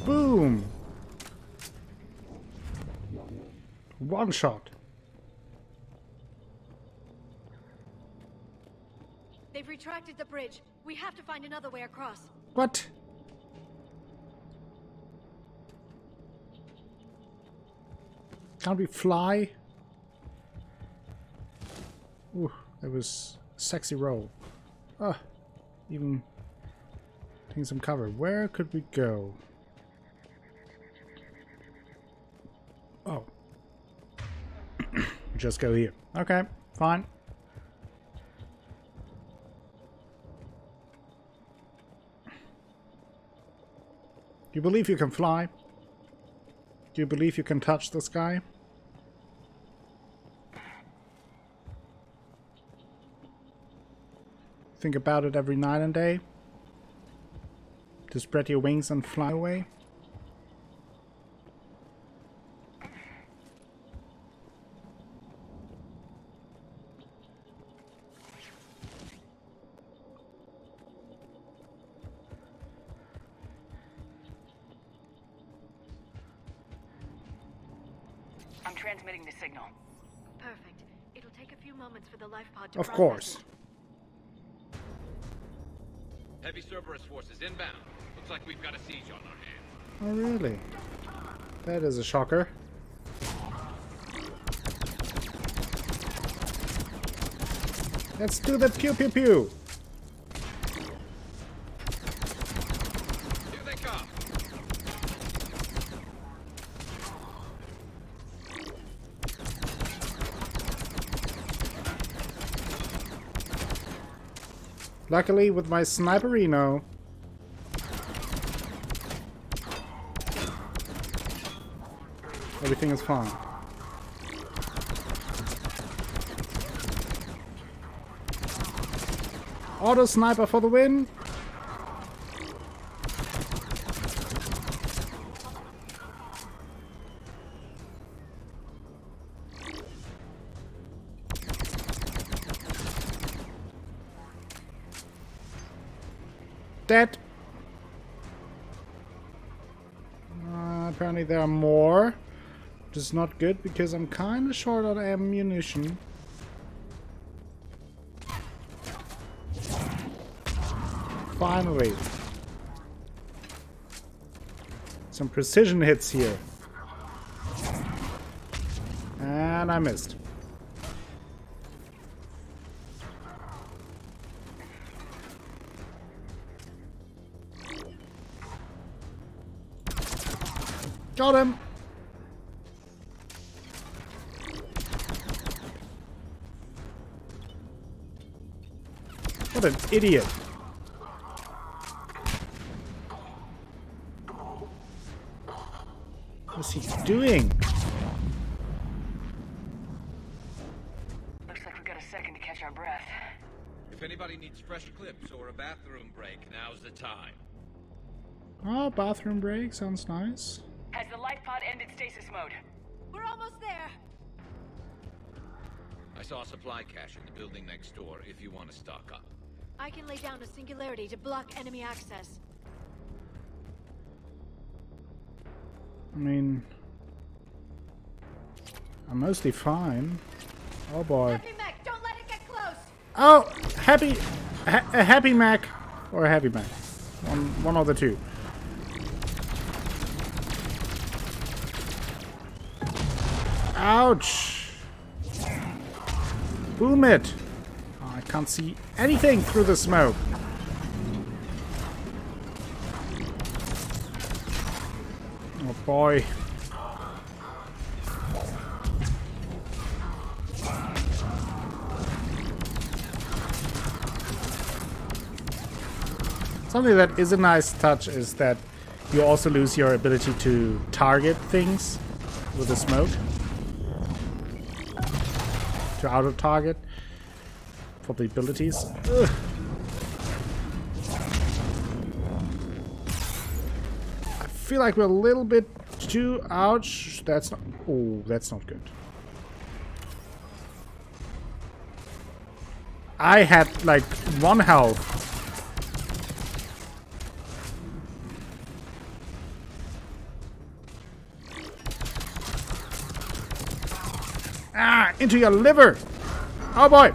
Boom! One shot. They've retracted the bridge. We have to find another way across. What? Can't we fly? Ooh, that was a sexy roll. Ah, even taking some cover. Where could we go? Oh. Just go here. Okay, fine. Do you believe you can fly? Do you believe you can touch the sky? Think about it every night and day? To spread your wings and fly away? I'm transmitting the signal. Perfect. It'll take a few moments for the life pod to Of process course. it. Heavy Cerberus forces inbound. Looks like we've got a siege on our hands. Oh, really? That is a shocker. Let's do the pew pew pew. Here they come. Luckily, with my sniperino, everything is fine. Auto sniper for the win. Dead. Apparently there are more, which is not good because I'm kind of short on ammunition. Finally. Some precision hits here. And I missed. Got him! What an idiot! What's he doing? Looks like we've got a second to catch catch our breath. If anybody needs fresh clips or a bathroom break, now's the time. Oh, bathroom break sounds nice. Has the life pod ended stasis mode? We're almost there. I saw a supply cache in the building next door if you want to stock up. I can lay down a singularity to block enemy access. I mean, I'm mostly fine. Oh boy. Happy Mac, don't let it get close. Oh, a happy Mac or a heavy Mac. One of the two. Ouch! Boom it! Oh, I can't see anything through the smoke. Oh boy. Something that is a nice touch is that you also lose your ability to target things with the smoke. To auto-target for the abilities. Ugh. I feel like we're a little bit too... Ouch. That's not... Oh, that's not good. I had like 1 health. Ah, into your liver! Oh boy!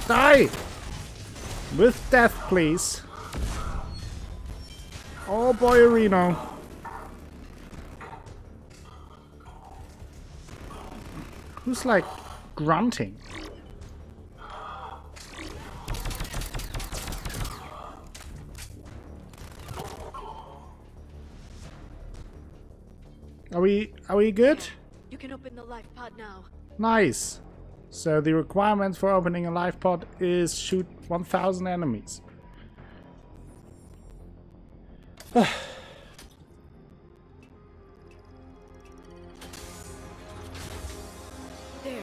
Die! With death, please. Oh boy, Reno. Who's like grunting? Are we good? You can open the life pod now. Nice. So the requirement for opening a life pod is shoot 1,000 enemies. There,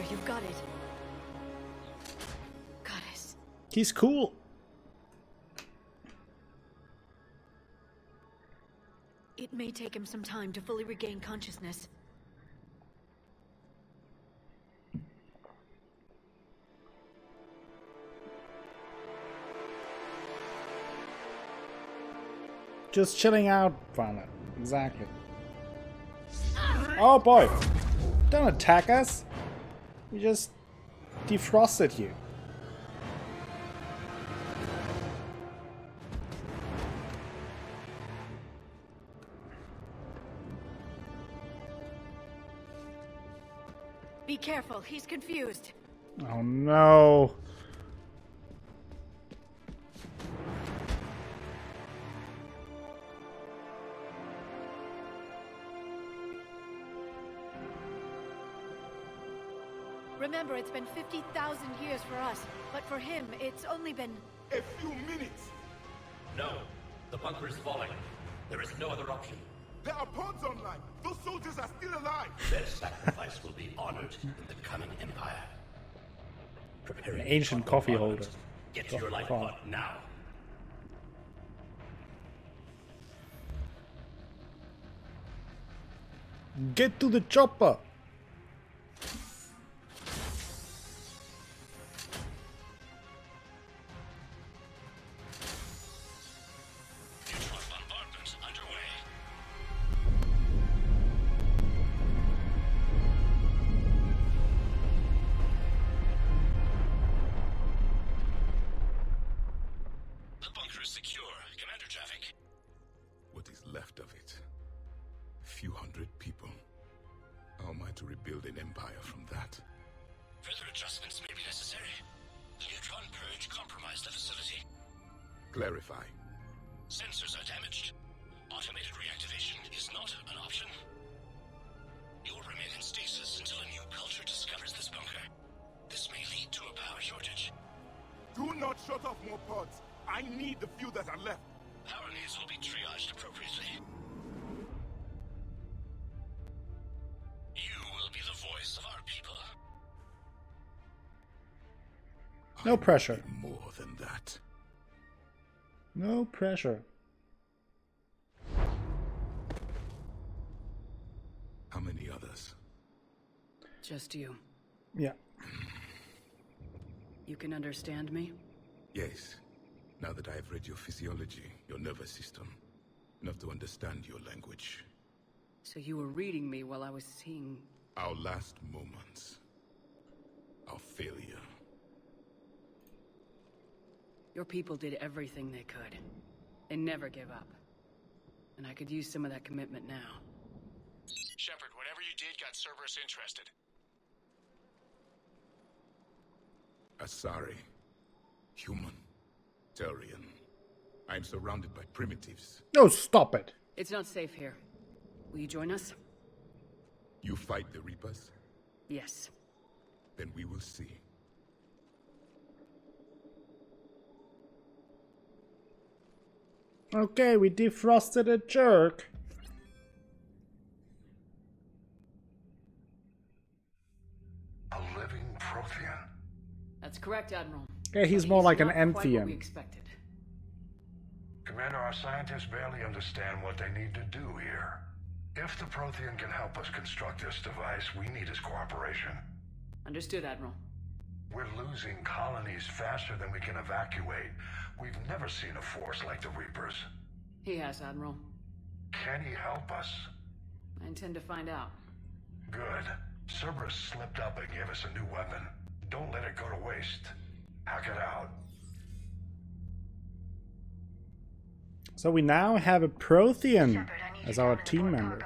you've got it. Goddess. He's cool. It may take him some time to fully regain consciousness. Just chilling out, Violet. Exactly. Oh boy! Don't attack us! We just defrosted you. Be careful, he's confused. Oh no! Remember, it's been 50,000 years for us, but for him, it's only been... A few minutes! No, the bunker is falling. There is no other option. There are pods online! Those soldiers are still alive! Their sacrifice will be honored in the coming empire. Prepare An ancient coffee holder. Get to your life pod now. Get to the chopper! Left of it. A few hundred people. How am I to rebuild an empire from that? Further adjustments may be necessary. The neutron purge compromised the facility. Clarify. Sensors are damaged. Automated reactivation is not an option. You will remain in stasis until a new culture discovers this bunker. This may lead to a power shortage. Do not shut off more pods. I need the few that are left. Power needs will be triaged appropriately. You will be the voice of our No pressure. More than that. No pressure. How many others? Just you. Yeah. You can understand me? Yes. Now that I have read your physiology, your nervous system, enough to understand your language. So you were reading me while I was seeing... Our last moments. Our failure. Your people did everything they could. They never gave up. And I could use some of that commitment now. Shepard, whatever you did got Cerberus interested. Asari. Human. Turian. I'm surrounded by primitives. No, stop it. It's not safe here. Will you join us? You fight the Reapers? Yes. Then we will see. Okay, we defrosted a jerk. A living Prothean. That's correct, Admiral. Yeah, he's more like an Amphian. We expected. Commander, our scientists barely understand what they need to do here. If the Prothean can help us construct this device, we need his cooperation. Understood, Admiral. We're losing colonies faster than we can evacuate. We've never seen a force like the Reapers. He has, Admiral. Can he help us? I intend to find out. Good. Cerberus slipped up and gave us a new weapon. Don't let it go to waste. Hack it out. So we now have a Prothean as our team member.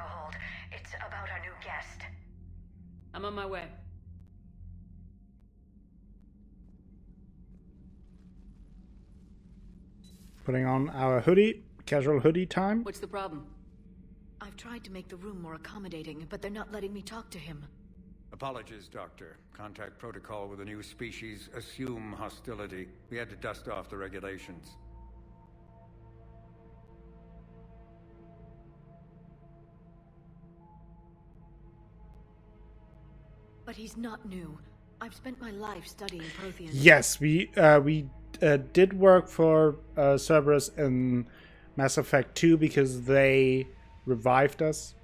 It's about our new guest. I'm on my way. Putting on our hoodie, casual hoodie time. What's the problem? I've tried to make the room more accommodating, but they're not letting me talk to him. Apologies, Doctor. Contact protocol with a new species. Assume hostility. We had to dust off the regulations. But he's not new. I've spent my life studying Prothean. Yes, we did work for Cerberus in Mass Effect 2 because they revived us.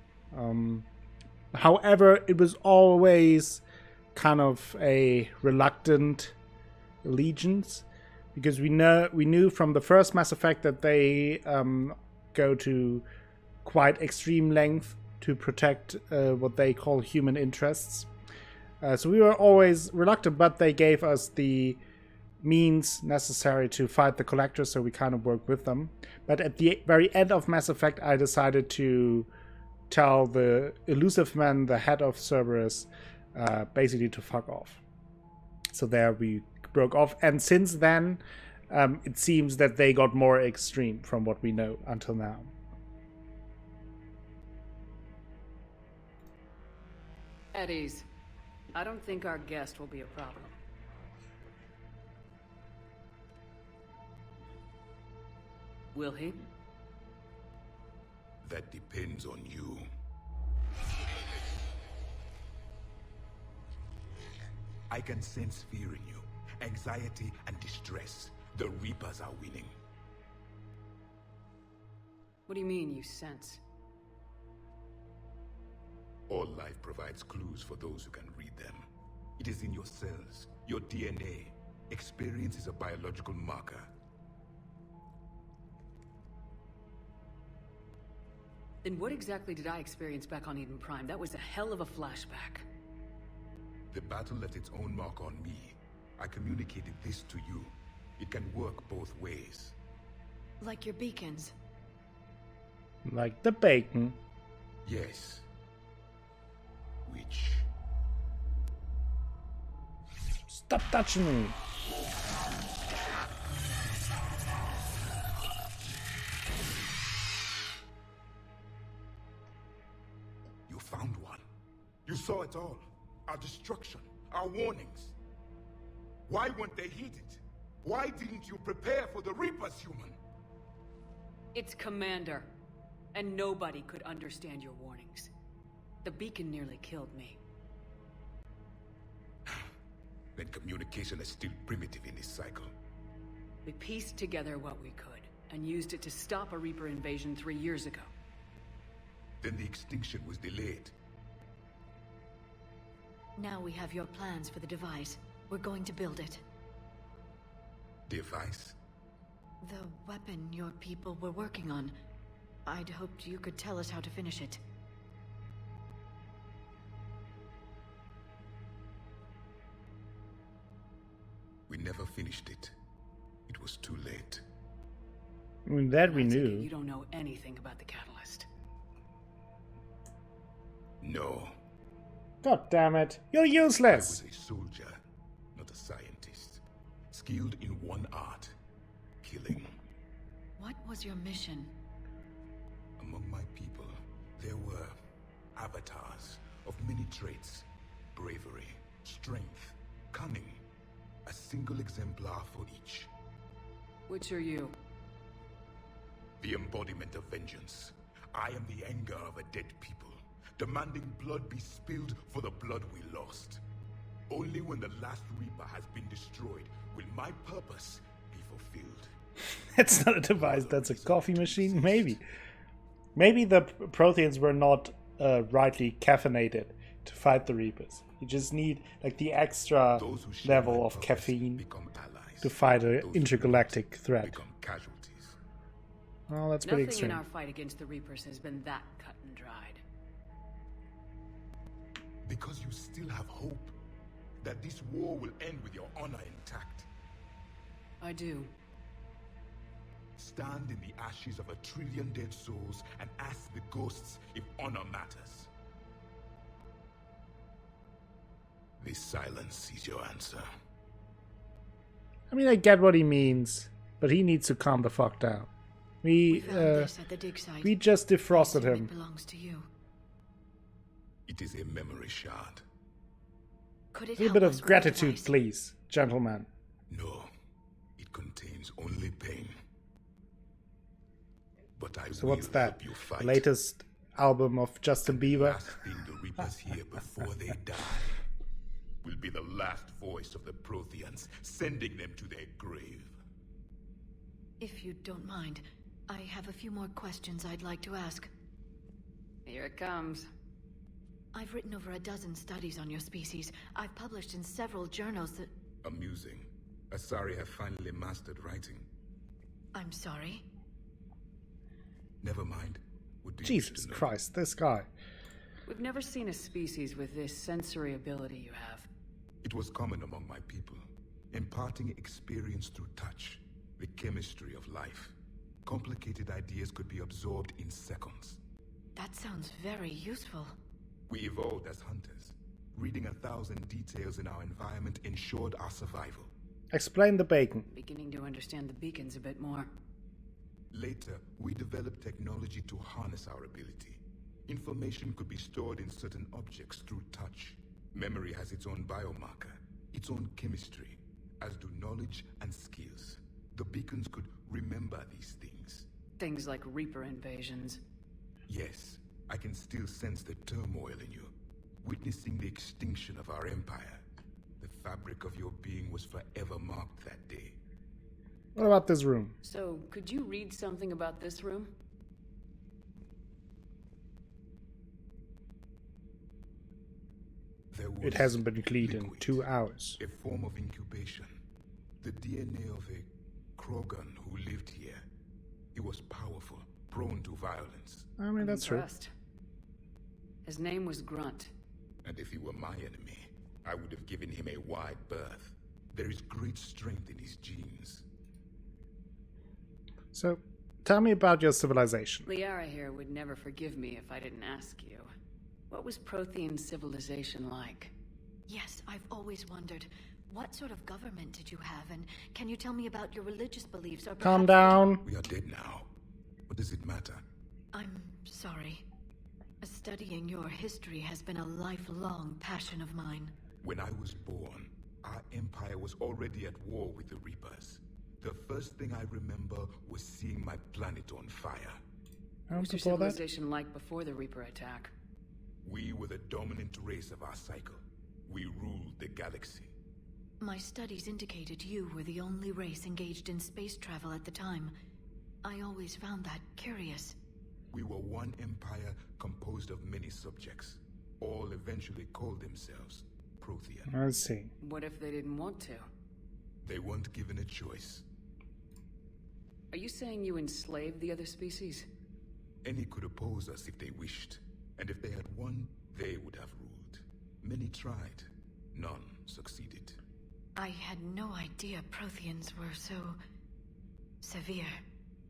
However, it was always kind of a reluctant allegiance because we knew from the first Mass Effect that they go to quite extreme length to protect what they call human interests. So we were always reluctant, but they gave us the means necessary to fight the Collectors, so we kind of worked with them. But at the very end of Mass Effect, I decided to tell the Elusive Man, the head of Cerberus, basically to fuck off. So there we broke off. And since then, it seems that they got more extreme from what we know until now. At ease. I don't think our guest will be a problem. Will he? That depends on you. I can sense fear in you, anxiety and distress. The Reapers are winning. What do you mean, you sense? All life provides clues for those who can read them. It is in your cells, your DNA. Experience is a biological marker. Then what exactly did I experience back on Eden Prime? That was a hell of a flashback. The battle left its own mark on me. I communicated this to you. It can work both ways. Like your beacons. Like the bacon. Yes. Which? Stop touching me. You found one. You saw it all. Our destruction, our warnings. Why weren't they heeded? Why didn't you prepare for the Reapers, human? It's Commander, and nobody could understand your warnings. The beacon nearly killed me. Then communication is still primitive in this cycle. We pieced together what we could, and used it to stop a Reaper invasion 3 years ago. Then the extinction was delayed. Now we have your plans for the device. We're going to build it. Device? The weapon your people were working on. I'd hoped you could tell us how to finish it. We never finished it. It was too late. I mean, that we knew. You don't know anything about the catalyst. No. God damn it. You're useless. I was a soldier, not a scientist. Skilled in one art. Killing. What was your mission? Among my people, there were avatars of many traits. Bravery, strength, cunning. A single exemplar for each. Which are you? The embodiment of vengeance. I am the anger of a dead people, demanding blood be spilled for the blood we lost. Only when the last Reaper has been destroyed will my purpose be fulfilled. That's not a device, that's a coffee machine? Maybe. Maybe the Protheans were not rightly caffeinated to fight the Reapers. You just need like the extra level of caffeine to fight an intergalactic threat. Oh, that's pretty extreme. Nothing in our fight against the Reapers has been that cut and dried. Because you still have hope that this war will end with your honor intact. I do. Stand in the ashes of 1 trillion dead souls and ask the ghosts if honor matters. This silence is your answer. I mean, I get what he means, but he needs to calm the fuck down. We just defrosted him. It belongs to you. It is a memory shard. Could it a little bit of gratitude, please, gentlemen. No, it contains only pain. But I so will what's that? Help you fight. The latest album of Justin Bieber? Last thing the Reapers hear before they die will be the last voice of the Protheans, sending them to their grave. If you don't mind, I have a few more questions I'd like to ask. Here it comes. I've written over a dozen studies on your species. I've published in several journals that... Amusing. Asari have finally mastered writing. I'm sorry? Never mind. Jesus Christ, this guy. We've never seen a species with this sensory ability you have. It was common among my people, imparting experience through touch, the chemistry of life. Complicated ideas could be absorbed in seconds. That sounds very useful. We evolved as hunters. Reading 1,000 details in our environment ensured our survival. Explain the bacon. Beginning to understand the beacons a bit more. Later, we developed technology to harness our ability. Information could be stored in certain objects through touch. Memory has its own biomarker, its own chemistry, as do knowledge and skills. The beacons could remember these things. Things like Reaper invasions. Yes, I can still sense the turmoil in you, witnessing the extinction of our empire. The fabric of your being was forever marked that day. What about this room? So, could you read something about this room? It hasn't been cleaned in 2 hours. A form of incubation. The DNA of a Krogan who lived here. He was powerful, prone to violence. I mean, that's true. His name was Grunt. And if he were my enemy, I would have given him a wide berth. There is great strength in his genes. So, tell me about your civilization. Liara here would never forgive me if I didn't ask you. What was Prothean civilization like? Yes, I've always wondered. What sort of government did you have, and can you tell me about your religious beliefs or Calm down. We are dead now. What does it matter? I'm sorry. Studying your history has been a lifelong passion of mine. When I was born, our empire was already at war with the Reapers. The first thing I remember was seeing my planet on fire. What was your civilization like before the Reaper attack? We were the dominant race of our cycle. We ruled the galaxy. My studies indicated you were the only race engaged in space travel at the time. I always found that curious. We were one empire composed of many subjects. All eventually called themselves Prothean. I see. What if they didn't want to? They weren't given a choice. Are you saying you enslaved the other species? Any could oppose us if they wished. And if they had won, they would have ruled. Many tried. None succeeded. I had no idea Protheans were so... severe.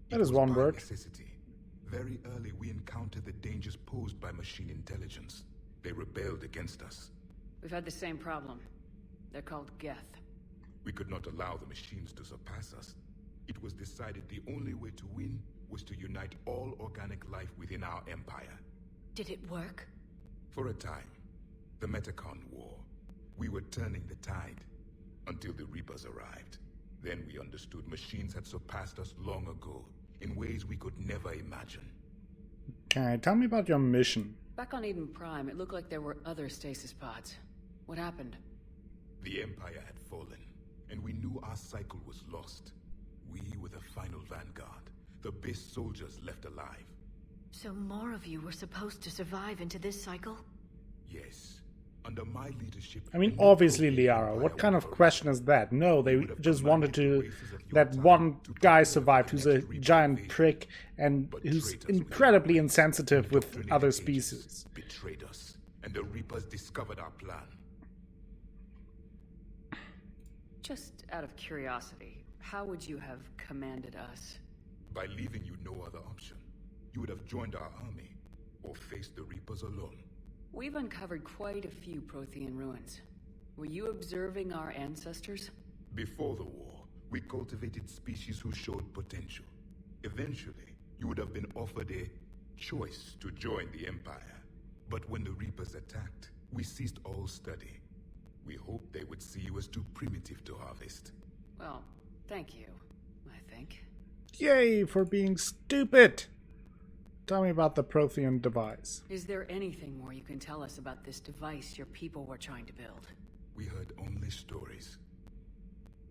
That is one word. Necessity. Very early we encountered the dangers posed by machine intelligence. They rebelled against us. We've had the same problem. They're called Geth. We could not allow the machines to surpass us. It was decided the only way to win was to unite all organic life within our empire. Did it work? For a time. The Metacon War. We were turning the tide. Until the Reapers arrived. Then we understood machines had surpassed us long ago. In ways we could never imagine. Okay, tell me about your mission. Back on Eden Prime, it looked like there were other stasis pods. What happened? The Empire had fallen, and we knew our cycle was lost. We were the final vanguard, the best soldiers left alive. So more of you were supposed to survive into this cycle? Yes. Under my leadership... I mean, obviously, Liara, what kind of question is that? No, they just wanted to... That one guy survived who's a giant prick and who's incredibly insensitive with other species. Betrayed us, and the Reapers discovered our plan. Just out of curiosity, how would you have commanded us? By leaving you no other option. You would have joined our army, or faced the Reapers alone. We've uncovered quite a few Prothean ruins. Were you observing our ancestors? Before the war, we cultivated species who showed potential. Eventually, you would have been offered a choice to join the Empire. But when the Reapers attacked, we ceased all study. We hoped they would see you as too primitive to harvest. Well, thank you, I think. Yay for being stupid! Tell me about the Prothean device. Is there anything more you can tell us about this device your people were trying to build? We heard only stories.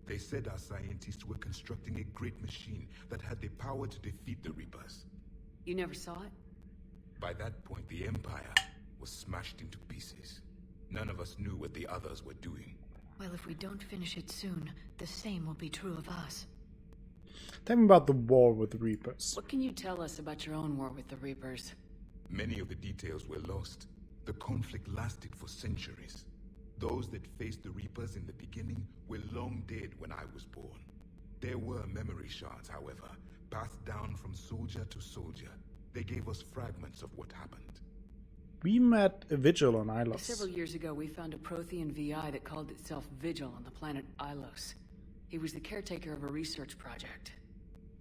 They said our scientists were constructing a great machine that had the power to defeat the Reapers. You never saw it? By that point, the Empire was smashed into pieces. None of us knew what the others were doing. Well, if we don't finish it soon, the same will be true of us. Tell me about the war with the Reapers. What can you tell us about your own war with the Reapers? Many of the details were lost. The conflict lasted for centuries. Those that faced the Reapers in the beginning were long dead when I was born. There were memory shards, however, passed down from soldier to soldier. They gave us fragments of what happened. We met a Vigil on Ilos. Several years ago, we found a Prothean VI that called itself Vigil on the planet Ilos. He was the caretaker of a research project.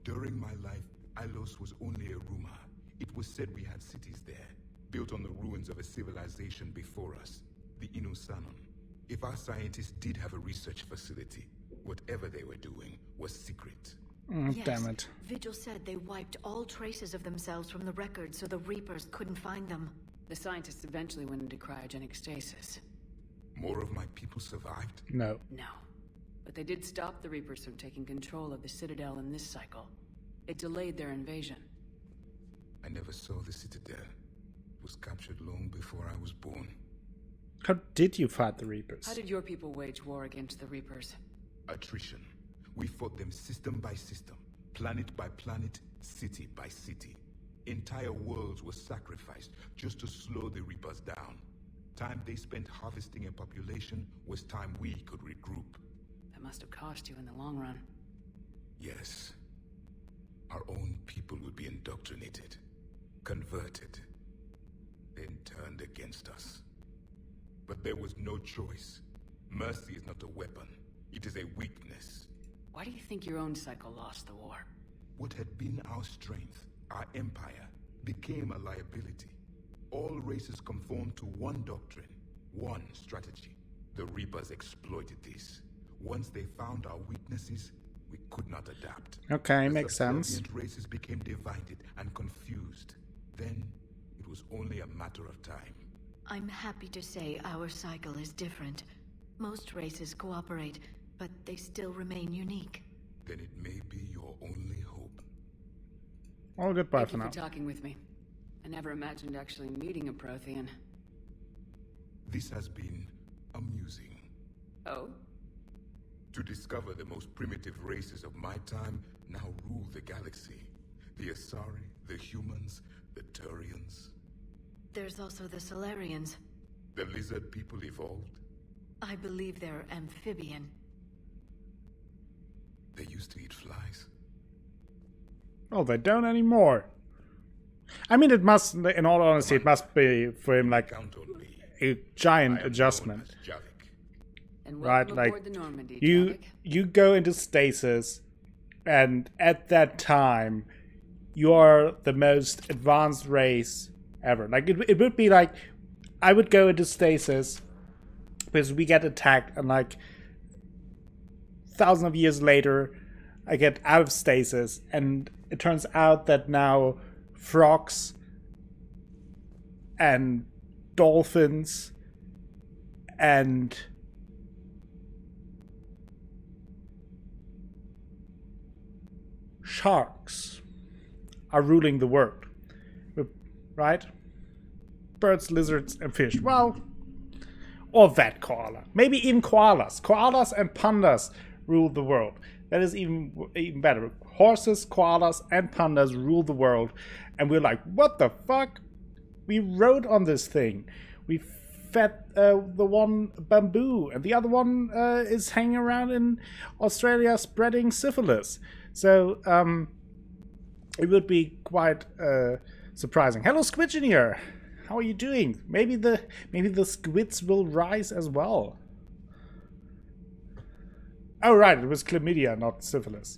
During my life, Ilos was only a rumor. It was said we had cities there, built on the ruins of a civilization before us, the Inusanon. If our scientists did have a research facility, whatever they were doing was secret. Yes, damn it. Vigil said they wiped all traces of themselves from the records so the Reapers couldn't find them. The scientists eventually went into cryogenic stasis. More of my people survived? No. No. But they did stop the Reapers from taking control of the Citadel in this cycle. It delayed their invasion. I never saw the Citadel. It was captured long before I was born. How did you fight the Reapers? How did your people wage war against the Reapers? Attrition. We fought them system by system, planet by planet, city by city. Entire worlds were sacrificed just to slow the Reapers down. Time they spent harvesting a population was time we could regroup. That must have cost you in the long run. Yes. Our own people would be indoctrinated, converted, then turned against us. But there was no choice. Mercy is not a weapon. It is a weakness. Why do you think your own cycle lost the war? What had been our strength, our empire, became a liability. All races conformed to one doctrine, one strategy. The Reapers exploited this. Once they found our weaknesses, we could not adapt. Okay, makes sense. Races became divided and confused. Then, it was only a matter of time. I'm happy to say our cycle is different. Most races cooperate, but they still remain unique. Then it may be your only hope. All goodbye Thank for you now. for talking with me. I never imagined actually meeting a Prothean. This has been amusing. Oh? To discover the most primitive races of my time now rule the galaxy. The Asari, the humans, the Turians. There's also the Solarians. The lizard people evolved. I believe they're amphibian. They used to eat flies. Oh, they don't anymore. I mean, it must, in all honesty, it must be for him like a giant adjustment. And Right, welcome like aboard the Normandy, you go into stasis, and at that time, you are the most advanced race ever. Like it would be like I would go into stasis because we get attacked, and like thousands of years later, I get out of stasis, and it turns out that now frogs and dolphins and sharks are ruling the world, right? Birds, lizards, and fish. Well, or that koala. Maybe even koalas. Koalas and pandas rule the world. That is even better. Horses, koalas, and pandas rule the world. And we're like, what the fuck? We rode on this thing. We fed the one bamboo, and the other one is hanging around in Australia spreading syphilis. So it would be quite surprising. Hello, Squidgeneer. How are you doing? Maybe the squids will rise as well. Oh right, it was chlamydia, not syphilis.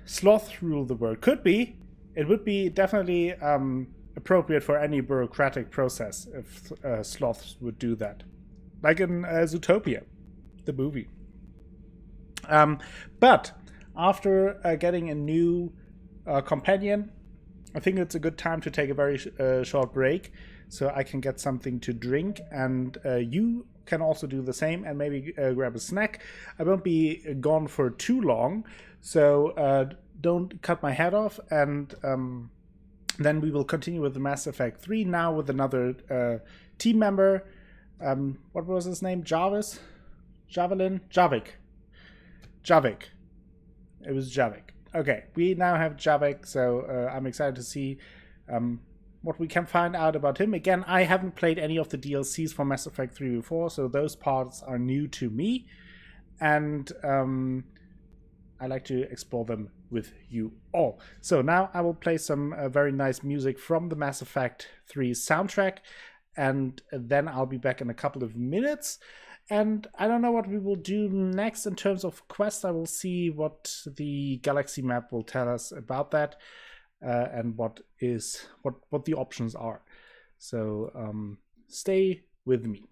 Sloth rule the world. Could be. It would be definitely appropriate for any bureaucratic process if sloths would do that. Like in Zootopia, the movie. But after getting a new companion, I think it's a good time to take a very short break so I can get something to drink, and you can also do the same and maybe grab a snack. I won't be gone for too long, so don't cut my head off, and then we will continue with the Mass Effect 3 now with another team member. What was his name? Jarvis? Javelin? Javik. It was Javik. Okay, we now have Javik, so I'm excited to see what we can find out about him. Again, I haven't played any of the DLCs for Mass Effect 3 before, so those parts are new to me, and I like to explore them with you all. So now I will play some very nice music from the Mass Effect 3 soundtrack, and then I'll be back in a couple of minutes. And I don't know what we will do next in terms of quest. I will see what the galaxy map will tell us about that, and what the options are. So stay with me.